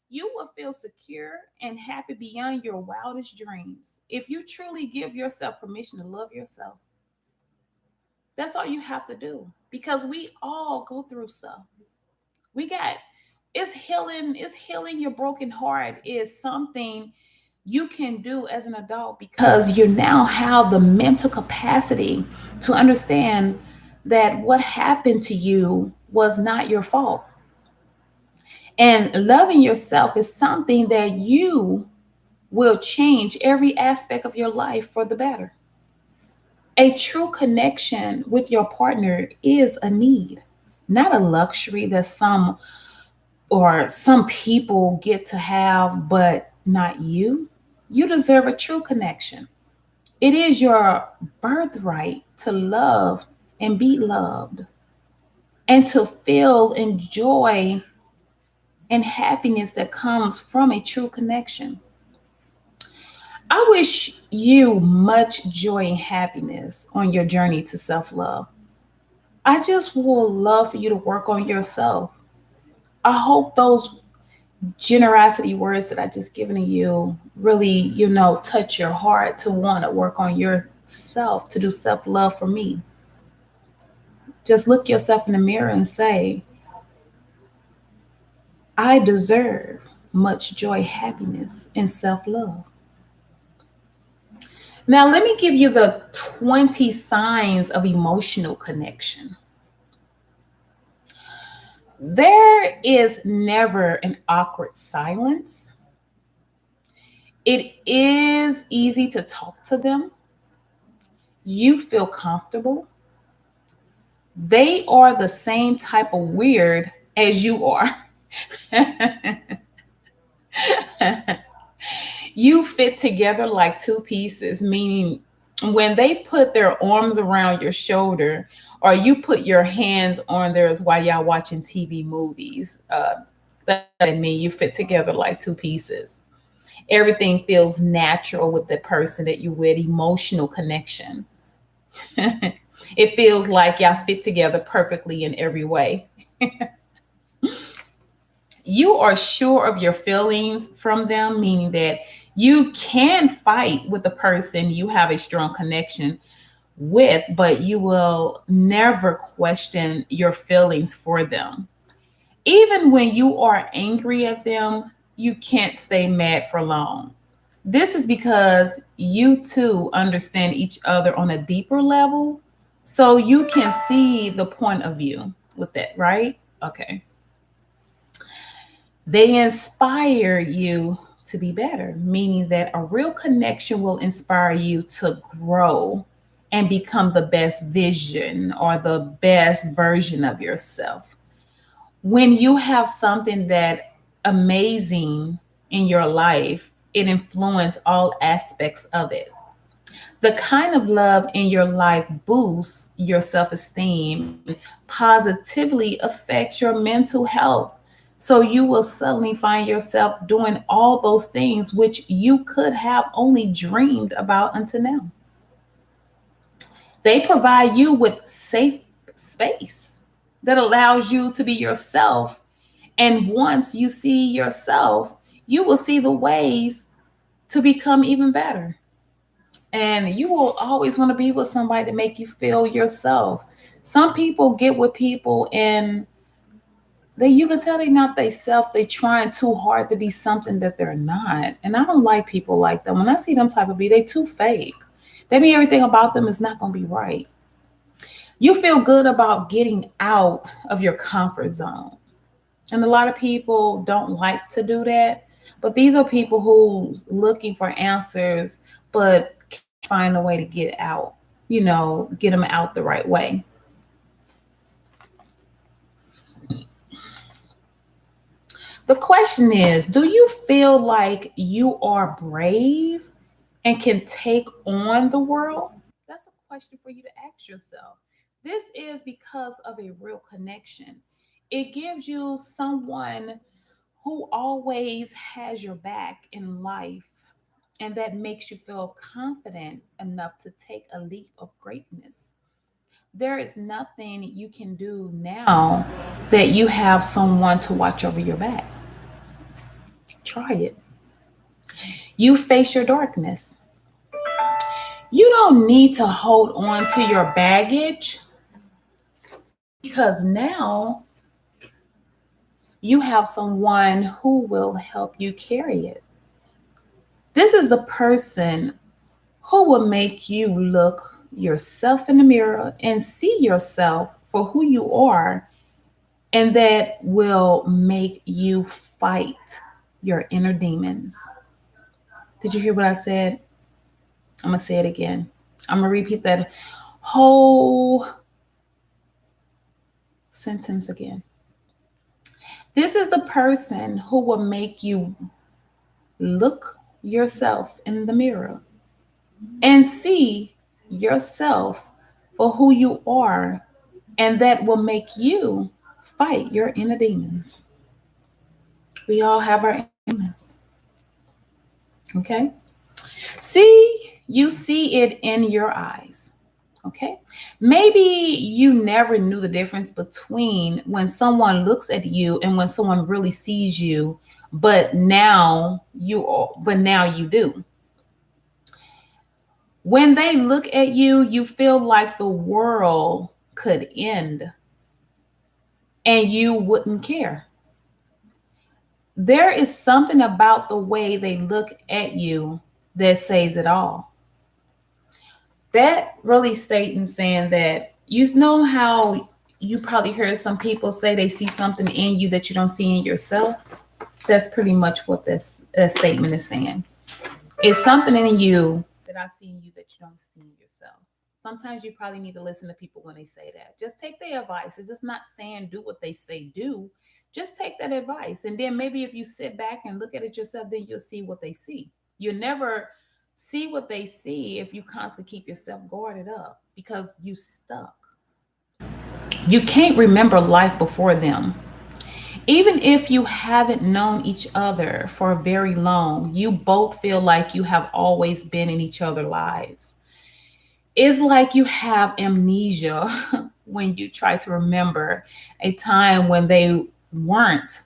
You will feel secure and happy beyond your wildest dreams if you truly give yourself permission to love yourself. That's all you have to do, because we all go through stuff. We got it's healing your broken heart is something you can do as an adult, because you now have the mental capacity to understand that what happened to you was not your fault. And loving yourself is something that you will change every aspect of your life for the better. A true connection with your partner is a need, not a luxury that some people get to have, but not you. You deserve a true connection. It is your birthright to love and be loved and to feel and joy and happiness that comes from a true connection. I wish you much joy and happiness on your journey to self love. I just would love for you to work on yourself. I hope those generosity words that I just given to you really, touch your heart to want to work on yourself, to do self love for me. Just look yourself in the mirror and say, I deserve much joy, happiness, and self love. Now, let me give you the 20 signs of emotional connection. There is never an awkward silence. It is easy to talk to them. you feel comfortable. They are the same type of weird as you are. You fit together like two pieces, meaning when they put their arms around your shoulder or you put your hands on theirs while y'all watching TV movies, that's what I mean. You fit together like two pieces. Everything feels natural with the person that you with, emotional connection. It feels like y'all fit together perfectly in every way. You are sure of your feelings from them, meaning that you can fight with the person you have a strong connection with, but you will never question your feelings for them. Even when you are angry at them, you can't stay mad for long. This is because you two understand each other on a deeper level, so you can see the point of view with that, right? Okay. They inspire you to be better, meaning that a real connection will inspire you to grow and become the best vision or the best version of yourself. When you have something that amazing in your life, it influences all aspects of it. The kind of love in your life boosts your self esteem and positively affects your mental health. So you will suddenly find yourself doing all those things which you could have only dreamed about until now. They provide you with safe space that allows you to be yourself. And once you see yourself, you will see the ways to become even better. And you will always want to be with somebody to make you feel yourself. Some people get with people and they you can tell they not they self. They trying too hard to be something that they're not. And I don't like people like that. When I see them type of be, they too fake. That mean everything about them is not gonna be right. You feel good about getting out of your comfort zone. And a lot of people don't like to do that. But these are people who's looking for answers, but can't find a way to get out, get them out the right way. The question is, do you feel like you are brave and can take on the world? That's a question for you to ask yourself. This is because of a real connection. It gives you someone who always has your back in life, and that makes you feel confident enough to take a leap of greatness. There is nothing you can do now that you have someone to watch over your back. Try it. You face your darkness. You don't need to hold on to your baggage because now you have someone who will help you carry it. This is the person who will make you look yourself in the mirror and see yourself for who you are, and that will make you fight your inner demons. Did you hear what I said? I'm going to say it again. I'm going to repeat that whole sentence again. This is the person who will make you look yourself in the mirror and see yourself for who you are, and that will make you fight your inner demons. We all have our inner demons. Okay? You see it in your eyes. Okay? Maybe you never knew the difference between when someone looks at you and when someone really sees you, but now you do. When they look at you, you feel like the world could end and you wouldn't care. There is something about the way they look at you that says it all. That really stating saying that you know how you probably heard some people say they see something in you that you don't see in yourself. That's pretty much what this statement is saying. It's something in you that I see in you that you don't see in yourself. Sometimes you probably need to listen to people when they say that. Just take their advice. It's just not saying do what they say do. Just take that advice. And then maybe if you sit back and look at it yourself, then you'll see what they see. You'll never see what they see if you constantly keep yourself guarded up because you stuck. You can't remember life before them. Even if you haven't known each other for very long, you both feel like you have always been in each other's lives. It's like you have amnesia when you try to remember a time when they weren't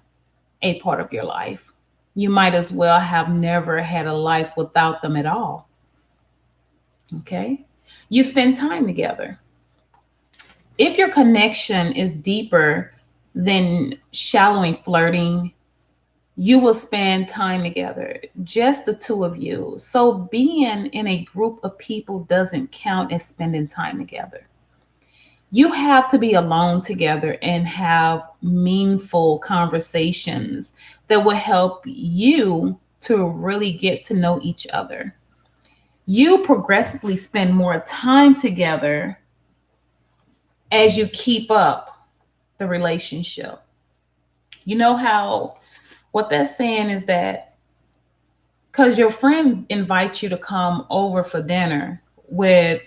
a part of your life. You might as well have never had a life without them at all. Okay? You spend time together. If your connection is deeper than shallowing flirting, you will spend time together, just the two of you. So being in a group of people doesn't count as spending time together. You have to be alone together and have meaningful conversations that will help you to really get to know each other. You progressively spend more time together as you keep up the relationship. You know how what that's saying is that because your friend invites you to come over for dinner with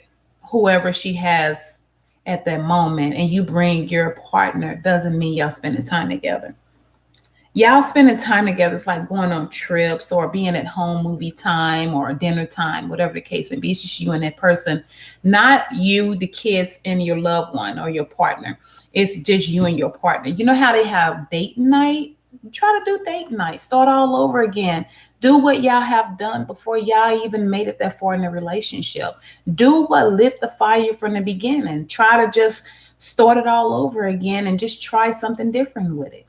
whoever she has at that moment and you bring your partner doesn't mean y'all spending time together. Y'all spending time together is like going on trips or being at home movie time or dinner time, whatever the case may be. It's just you and that person, not you, the kids, and your loved one or your partner. It's just you and your partner. You know how they have date night? Try to do date night. Start all over again. Do what y'all have done before y'all even made it that far in the relationship. Do what lit the fire from the beginning. Try to just start it all over again and just try something different with it.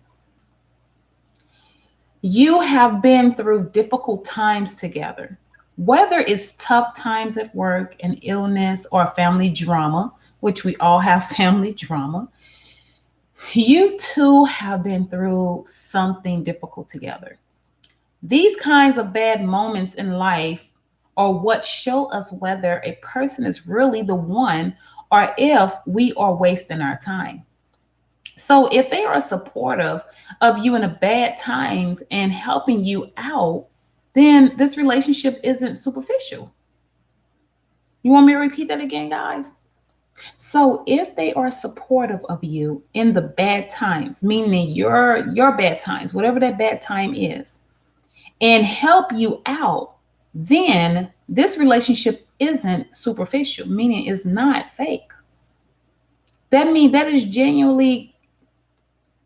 You have been through difficult times together, whether it's tough times at work, an illness, or family drama, which we all have family drama. You two have been through something difficult together. These kinds of bad moments in life are what show us whether a person is really the one or if we are wasting our time. So if they are supportive of you in the bad times and helping you out, then this relationship isn't superficial. You want me to repeat that again, guys? So if they are supportive of you in the bad times, meaning your bad times, whatever that bad time is, and help you out, then this relationship isn't superficial, meaning it's not fake. That means that is genuinely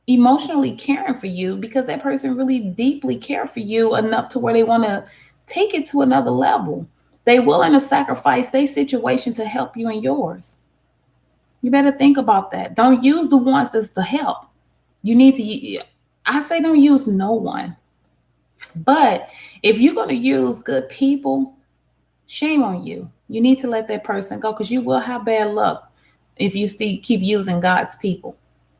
emotionally caring for you because that person really deeply care for you enough to where they want to take it to another level. They willing to sacrifice their situation to help you in yours. You better think about that. Don't use the ones that's the help. You need to, I say don't use no one. But if you're going to use good people, shame on you. You need to let that person go because you will have bad luck if you still keep using God's people.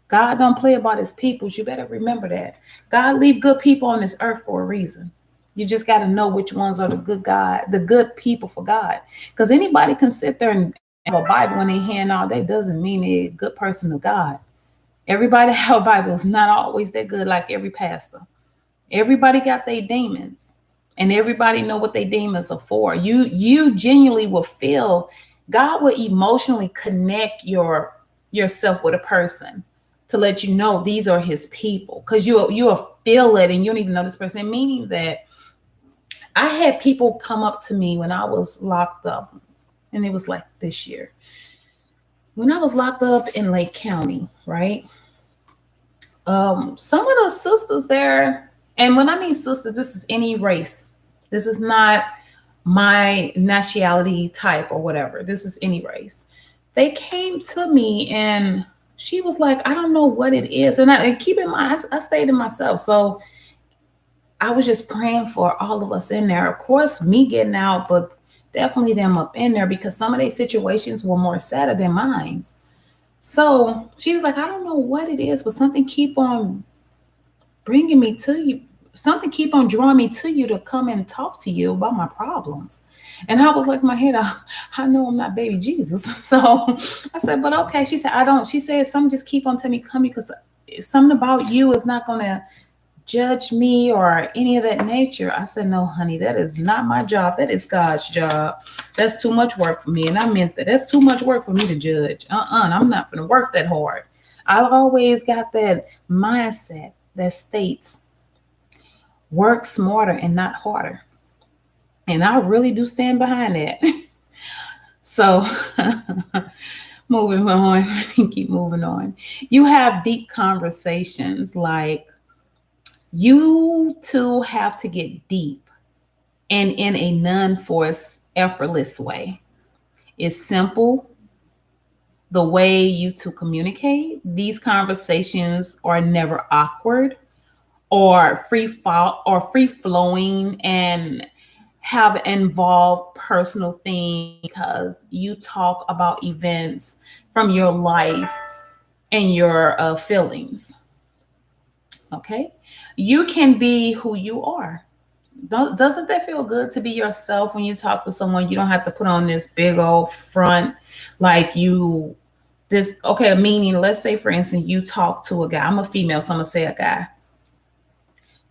God don't play about his peoples. You better remember that. God leave good people on this earth for a reason. You just got to know which ones are the good God, the good people for God. Because anybody can sit there and have a Bible in their hand all day doesn't mean they're a good person to God. Everybody have a Bible is not always that good like every pastor. Everybody got their demons, and everybody know what their demons are for. You genuinely will feel God will emotionally connect yourself with a person to let you know these are his people because you'll feel it and you don't even know this person. Meaning that I had people come up to me when I was locked up, and it was like this year when I was locked up in Lake County, right? Some of the sisters there, and when I mean sisters, this is any race. This is not my nationality type or whatever. This is any race. They came to me and she was like, I don't know what it is. And keep in mind, I stayed in myself. So I was just praying for all of us in there. Of course, me getting out, but definitely them up in there because some of these situations were more sadder than mine. So she was like, I don't know what it is, but something keep on bringing me to you. something keep on drawing me to you to come and talk to you about my problems. And I was like, my head, I know I'm not baby Jesus. So I said, but okay. She said, I don't. She said, some just keep on telling me, come because something about you is not going to judge me or any of that nature. I said, no, honey, that is not my job. That is God's job. That's too much work for me. And I meant that. That's too much work for me to judge. I'm not going to work that hard. I've always got that mindset that states work smarter and not harder. And I really do stand behind that. So moving on, keep moving on. You have deep conversations like you two have to get deep and in a non forced, effortless way. It's simple the way you two communicate. These conversations are never awkward or free flowing and have involved personal things because you talk about events from your life and your feelings. Okay, you can be who you are. Doesn't that feel good to be yourself when you talk to someone? You don't have to put on this big old front like you this okay, meaning let's say for instance you talk to a guy. I'm a female, so I'm gonna say a guy.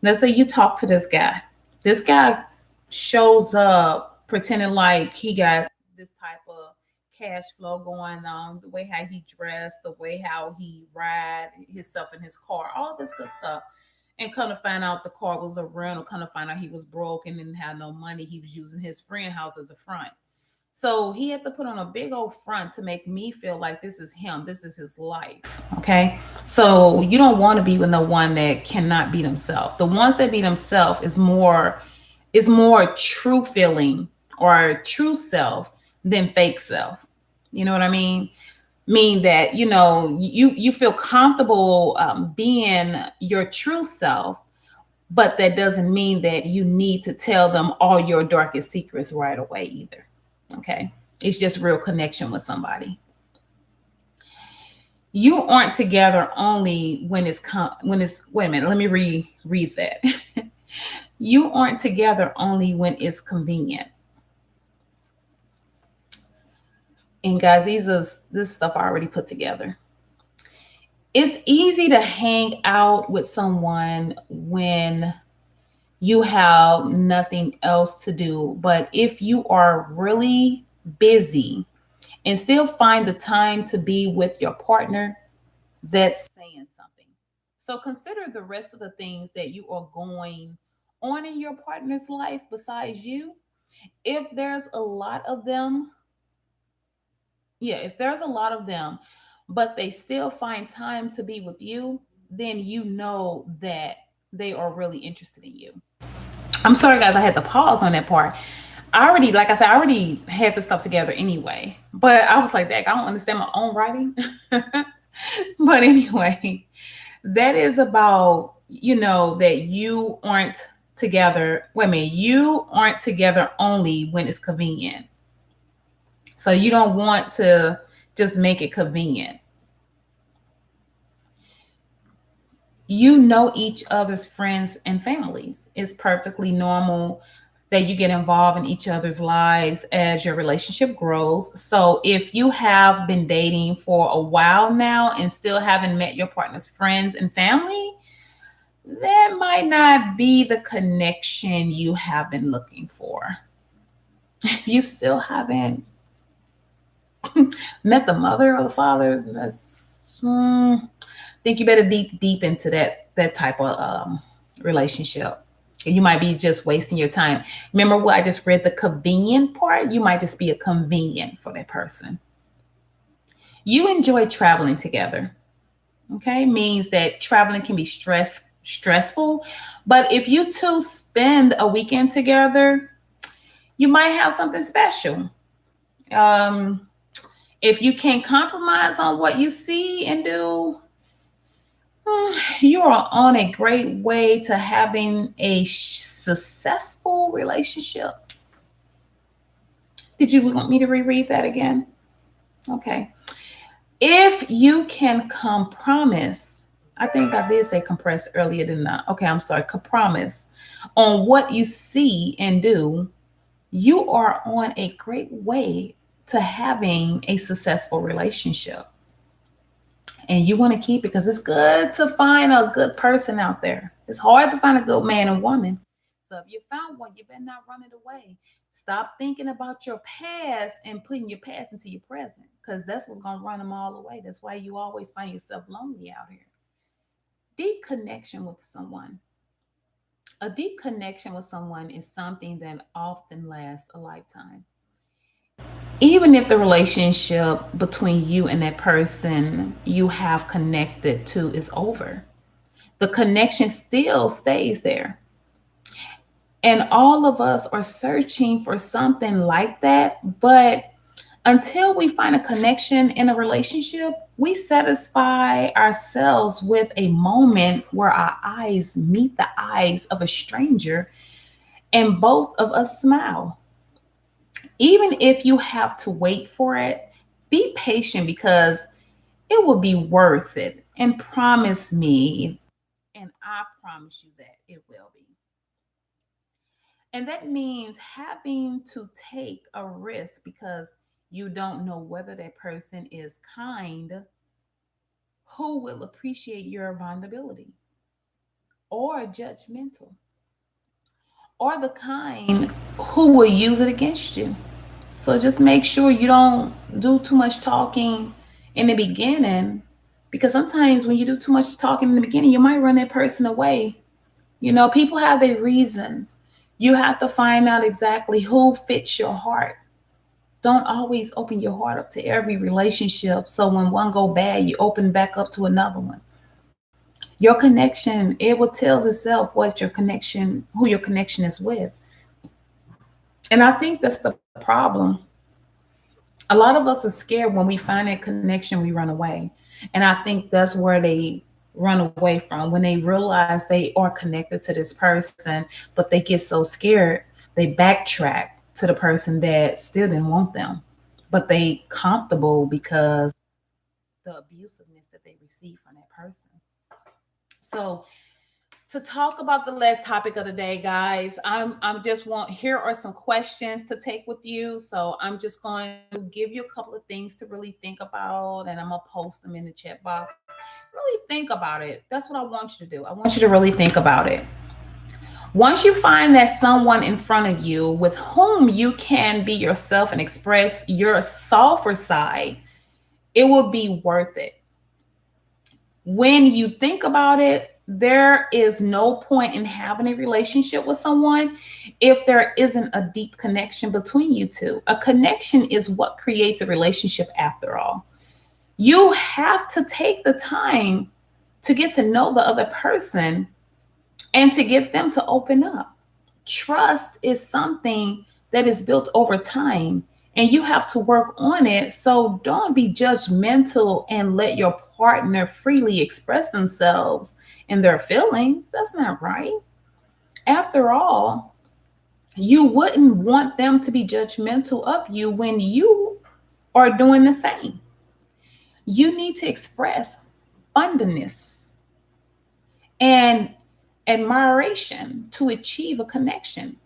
Let's say you talk to this guy. This guy shows up pretending like he got this type of cash flow going on, the way how he dressed, the way how he ride himself in his car, all this good stuff. And come to find out the car was a rental, come to find out he was broke and didn't have no money. He was using his friend house as a front. So he had to put on a big old front to make me feel like this is him, this is his life. Okay. So you don't want to be with the one that cannot be themselves. The ones that be themselves is more true feeling or true self than fake self. You know what I mean? Mean that you feel comfortable being your true self, but that doesn't mean that you need to tell them all your darkest secrets right away either. Okay. It's just real connection with somebody. You aren't together only when it's wait a minute, let me read that. You aren't together only when it's convenient. And guys, this stuff I already put together. It's easy to hang out with someone when you have nothing else to do, but if you are really busy and still find the time to be with your partner, that's saying something. So consider the rest of the things that you are going on in your partner's life besides you. If there's a lot of them, yeah, if there's a lot of them, but they still find time to be with you, then you know that they are really interested in you. I'm sorry, guys, I had to pause on that part. I already, like I said, I already had the stuff together anyway, but I was like, that I don't understand my own writing. But anyway, that is about, that you aren't together. Wait a minute, you aren't together only when it's convenient. So you don't want to just make it convenient. You know each other's friends and families. It's perfectly normal that you get involved in each other's lives as your relationship grows. So if you have been dating for a while now and still haven't met your partner's friends and family, that might not be the connection you have been looking for. If you still haven't met the mother or the father, I think you better deep into that type of relationship. You might be just wasting your time. Remember what I just read, the convenient part? You might just be a convenient for that person. You enjoy traveling together. Okay, means that traveling can be stressful, but if you two spend a weekend together, you might have something special. Um, if you can't compromise on what you see and do, you are on a great way to having a successful relationship. Did you want me to reread that again? Okay. If you can compromise, I think I did say compress earlier than that. Okay, I'm sorry, compromise on what you see and do, you are on a great way to having a successful relationship. And you want to keep it because it's good to find a good person out there. It's hard to find a good man and woman. So if you found one, you better not run it away. Stop thinking about your past and putting your past into your present because that's what's going to run them all away. That's why you always find yourself lonely out here. Deep connection with someone. A deep connection with someone is something that often lasts a lifetime. Even if the relationship between you and that person you have connected to is over, the connection still stays there. And all of us are searching for something like that. But until we find a connection in a relationship, we satisfy ourselves with a moment where our eyes meet the eyes of a stranger and both of us smile. Even if you have to wait for it, be patient because it will be worth it. And promise me, and I promise you that it will be. And that means having to take a risk because you don't know whether that person is kind, who will appreciate your vulnerability, or judgmental, or the kind who will use it against you. So just make sure you don't do too much talking in the beginning because sometimes when you do too much talking in the beginning, you might run that person away. You know, people have their reasons. You have to find out exactly who fits your heart. Don't always open your heart up to every relationship. So when one go bad, you open back up to another one. Your connection, it will tells itself what your connection, who your connection is with. And I think that's the problem. A lot of us are scared when we find that connection, we run away. And I think that's where they run away from when they realize they are connected to this person, but they get so scared, they backtrack to the person that still didn't want them, but they comfortable because the abusiveness that they receive from that person. So to talk about the last topic of the day, guys, I'm just want here are some questions to take with you. So I'm just going to give you a couple of things to really think about, and I'm gonna post them in the chat box. Really think about it. That's what I want you to do. I want you to really think about it. Once you find that someone in front of you with whom you can be yourself and express your softer side, it will be worth it. When you think about it, there is no point in having a relationship with someone if there isn't a deep connection between you two. A connection is what creates a relationship after all. You have to take the time to get to know the other person and to get them to open up. Trust is something that is built over time and you have to work on it. So don't be judgmental and let your partner freely express themselves and their feelings. That's not right. After all, you wouldn't want them to be judgmental of you when you are doing the same. You need to express fondness and admiration to achieve a connection.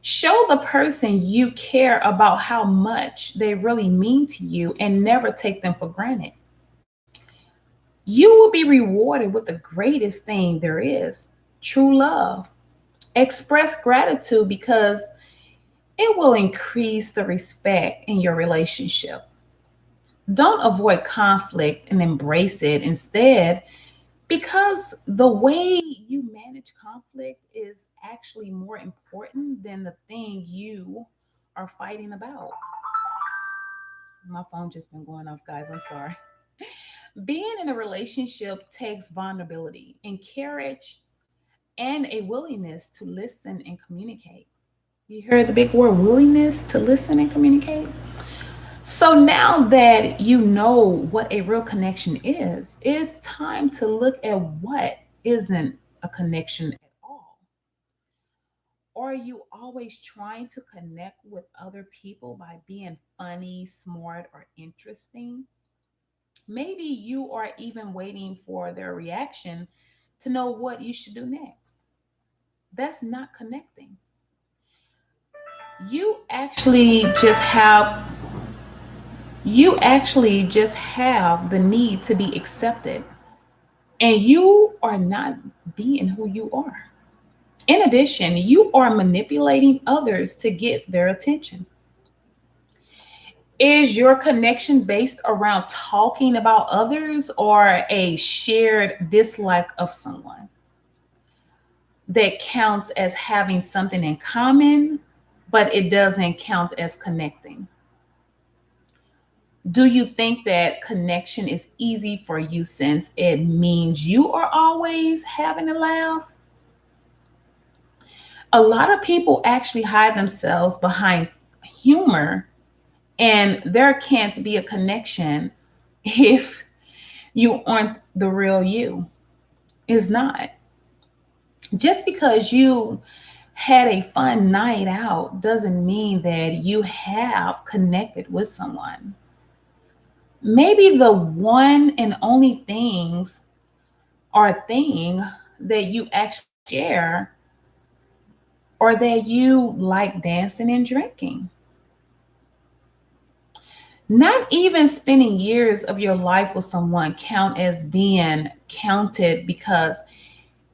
Show the person you care about how much they really mean to you and never take them for granted. You will be rewarded with the greatest thing there is, true love. Express gratitude because it will increase the respect in your relationship. Don't avoid conflict and embrace it instead, because the way you manage conflict is actually more important than the thing you are fighting about. My phone just been going off, guys. I'm sorry. Being in a relationship takes vulnerability and courage and a willingness to listen and communicate. You hear the big word willingness to listen and communicate? So now that you know what a real connection is, it's time to look at what isn't a connection at all. Or are you always trying to connect with other people by being funny, smart, or interesting? Maybe you are even waiting for their reaction to know what you should do next. That's not connecting. You actually just have you actually just have the need to be accepted, and you are not being who you are. In addition, you are manipulating others to get their attention. Is your connection based around talking about others or a shared dislike of someone that counts as having something in common, but it doesn't count as connecting? Do you think that connection is easy for you since it means you are always having a laugh? A lot of people actually hide themselves behind humor, and there can't be a connection if you aren't the real you. It's not. Just because you had a fun night out doesn't mean that you have connected with someone. Maybe the one and only things or thing that you actually share or that you like dancing and drinking. Not even spending years of your life with someone count as being counted, because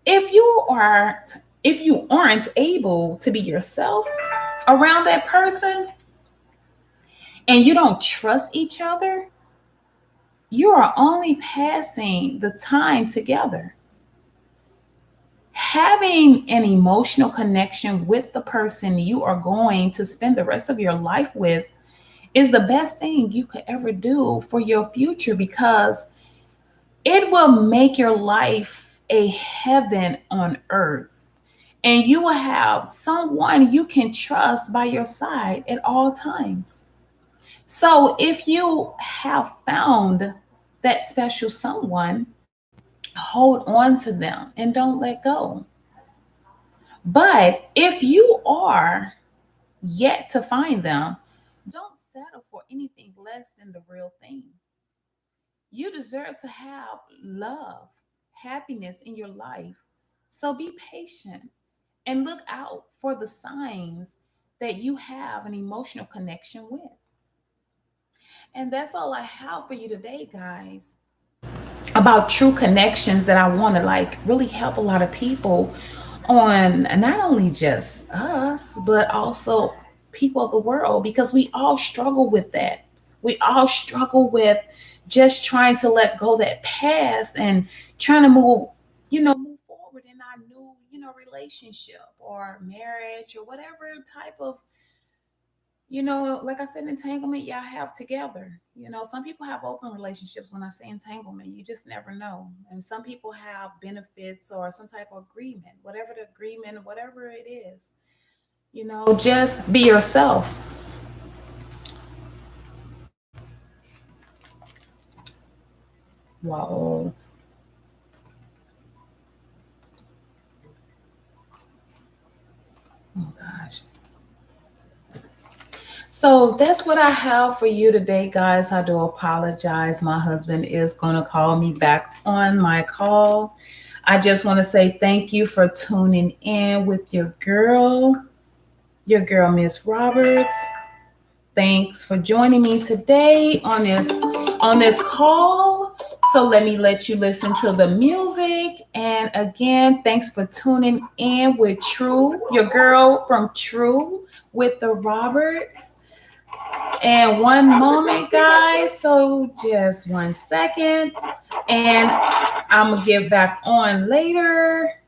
if you aren't able to be yourself around that person and you don't trust each other, you are only passing the time together. Having an emotional connection with the person you are going to spend the rest of your life with is the best thing you could ever do for your future, because it will make your life a heaven on earth. And you will have someone you can trust by your side at all times. So if you have found that special someone, hold on to them and don't let go. But if you are yet to find them, don't settle for anything less than the real thing. You deserve to have love, happiness in your life. So be patient and look out for the signs that you have an emotional connection with. And that's all I have for you today, guys, about true connections that I want to like really help a lot of people on, not only just us, but also people of the world, because we all struggle with that. We all struggle with just trying to let go that past and trying to move forward in our new, relationship or marriage or whatever type of, like I said, entanglement y'all have together. Some people have open relationships. When I say entanglement, you just never know. And some people have benefits or some type of agreement, whatever the agreement, whatever it is. Just be yourself. Whoa. Oh gosh. So that's what I have for you today, guys. I do apologize. My husband is going to call me back on my call. I just want to say thank you for tuning in with your girl, Miss Roberts. Thanks for joining me today on this call. So let you listen to the music. And again, thanks for tuning in with TRUU, your girl from TRUU with the Roberts. And one moment, guys. So just 1 second. And I'm going to get back on later.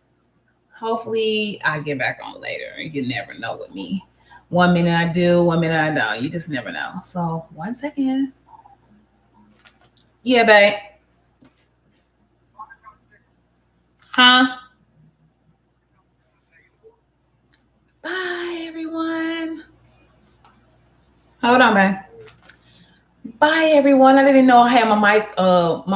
Hopefully, I get back on later. You never know with me. 1 minute I do, 1 minute I don't. You just never know. So 1 second. Yeah, babe. Huh? Bye, everyone. Hold on, babe. Bye, everyone. I didn't know I had my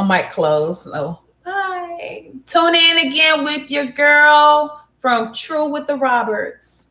mic closed. So bye. Tune in again with your girl from TRUU with the Roberts.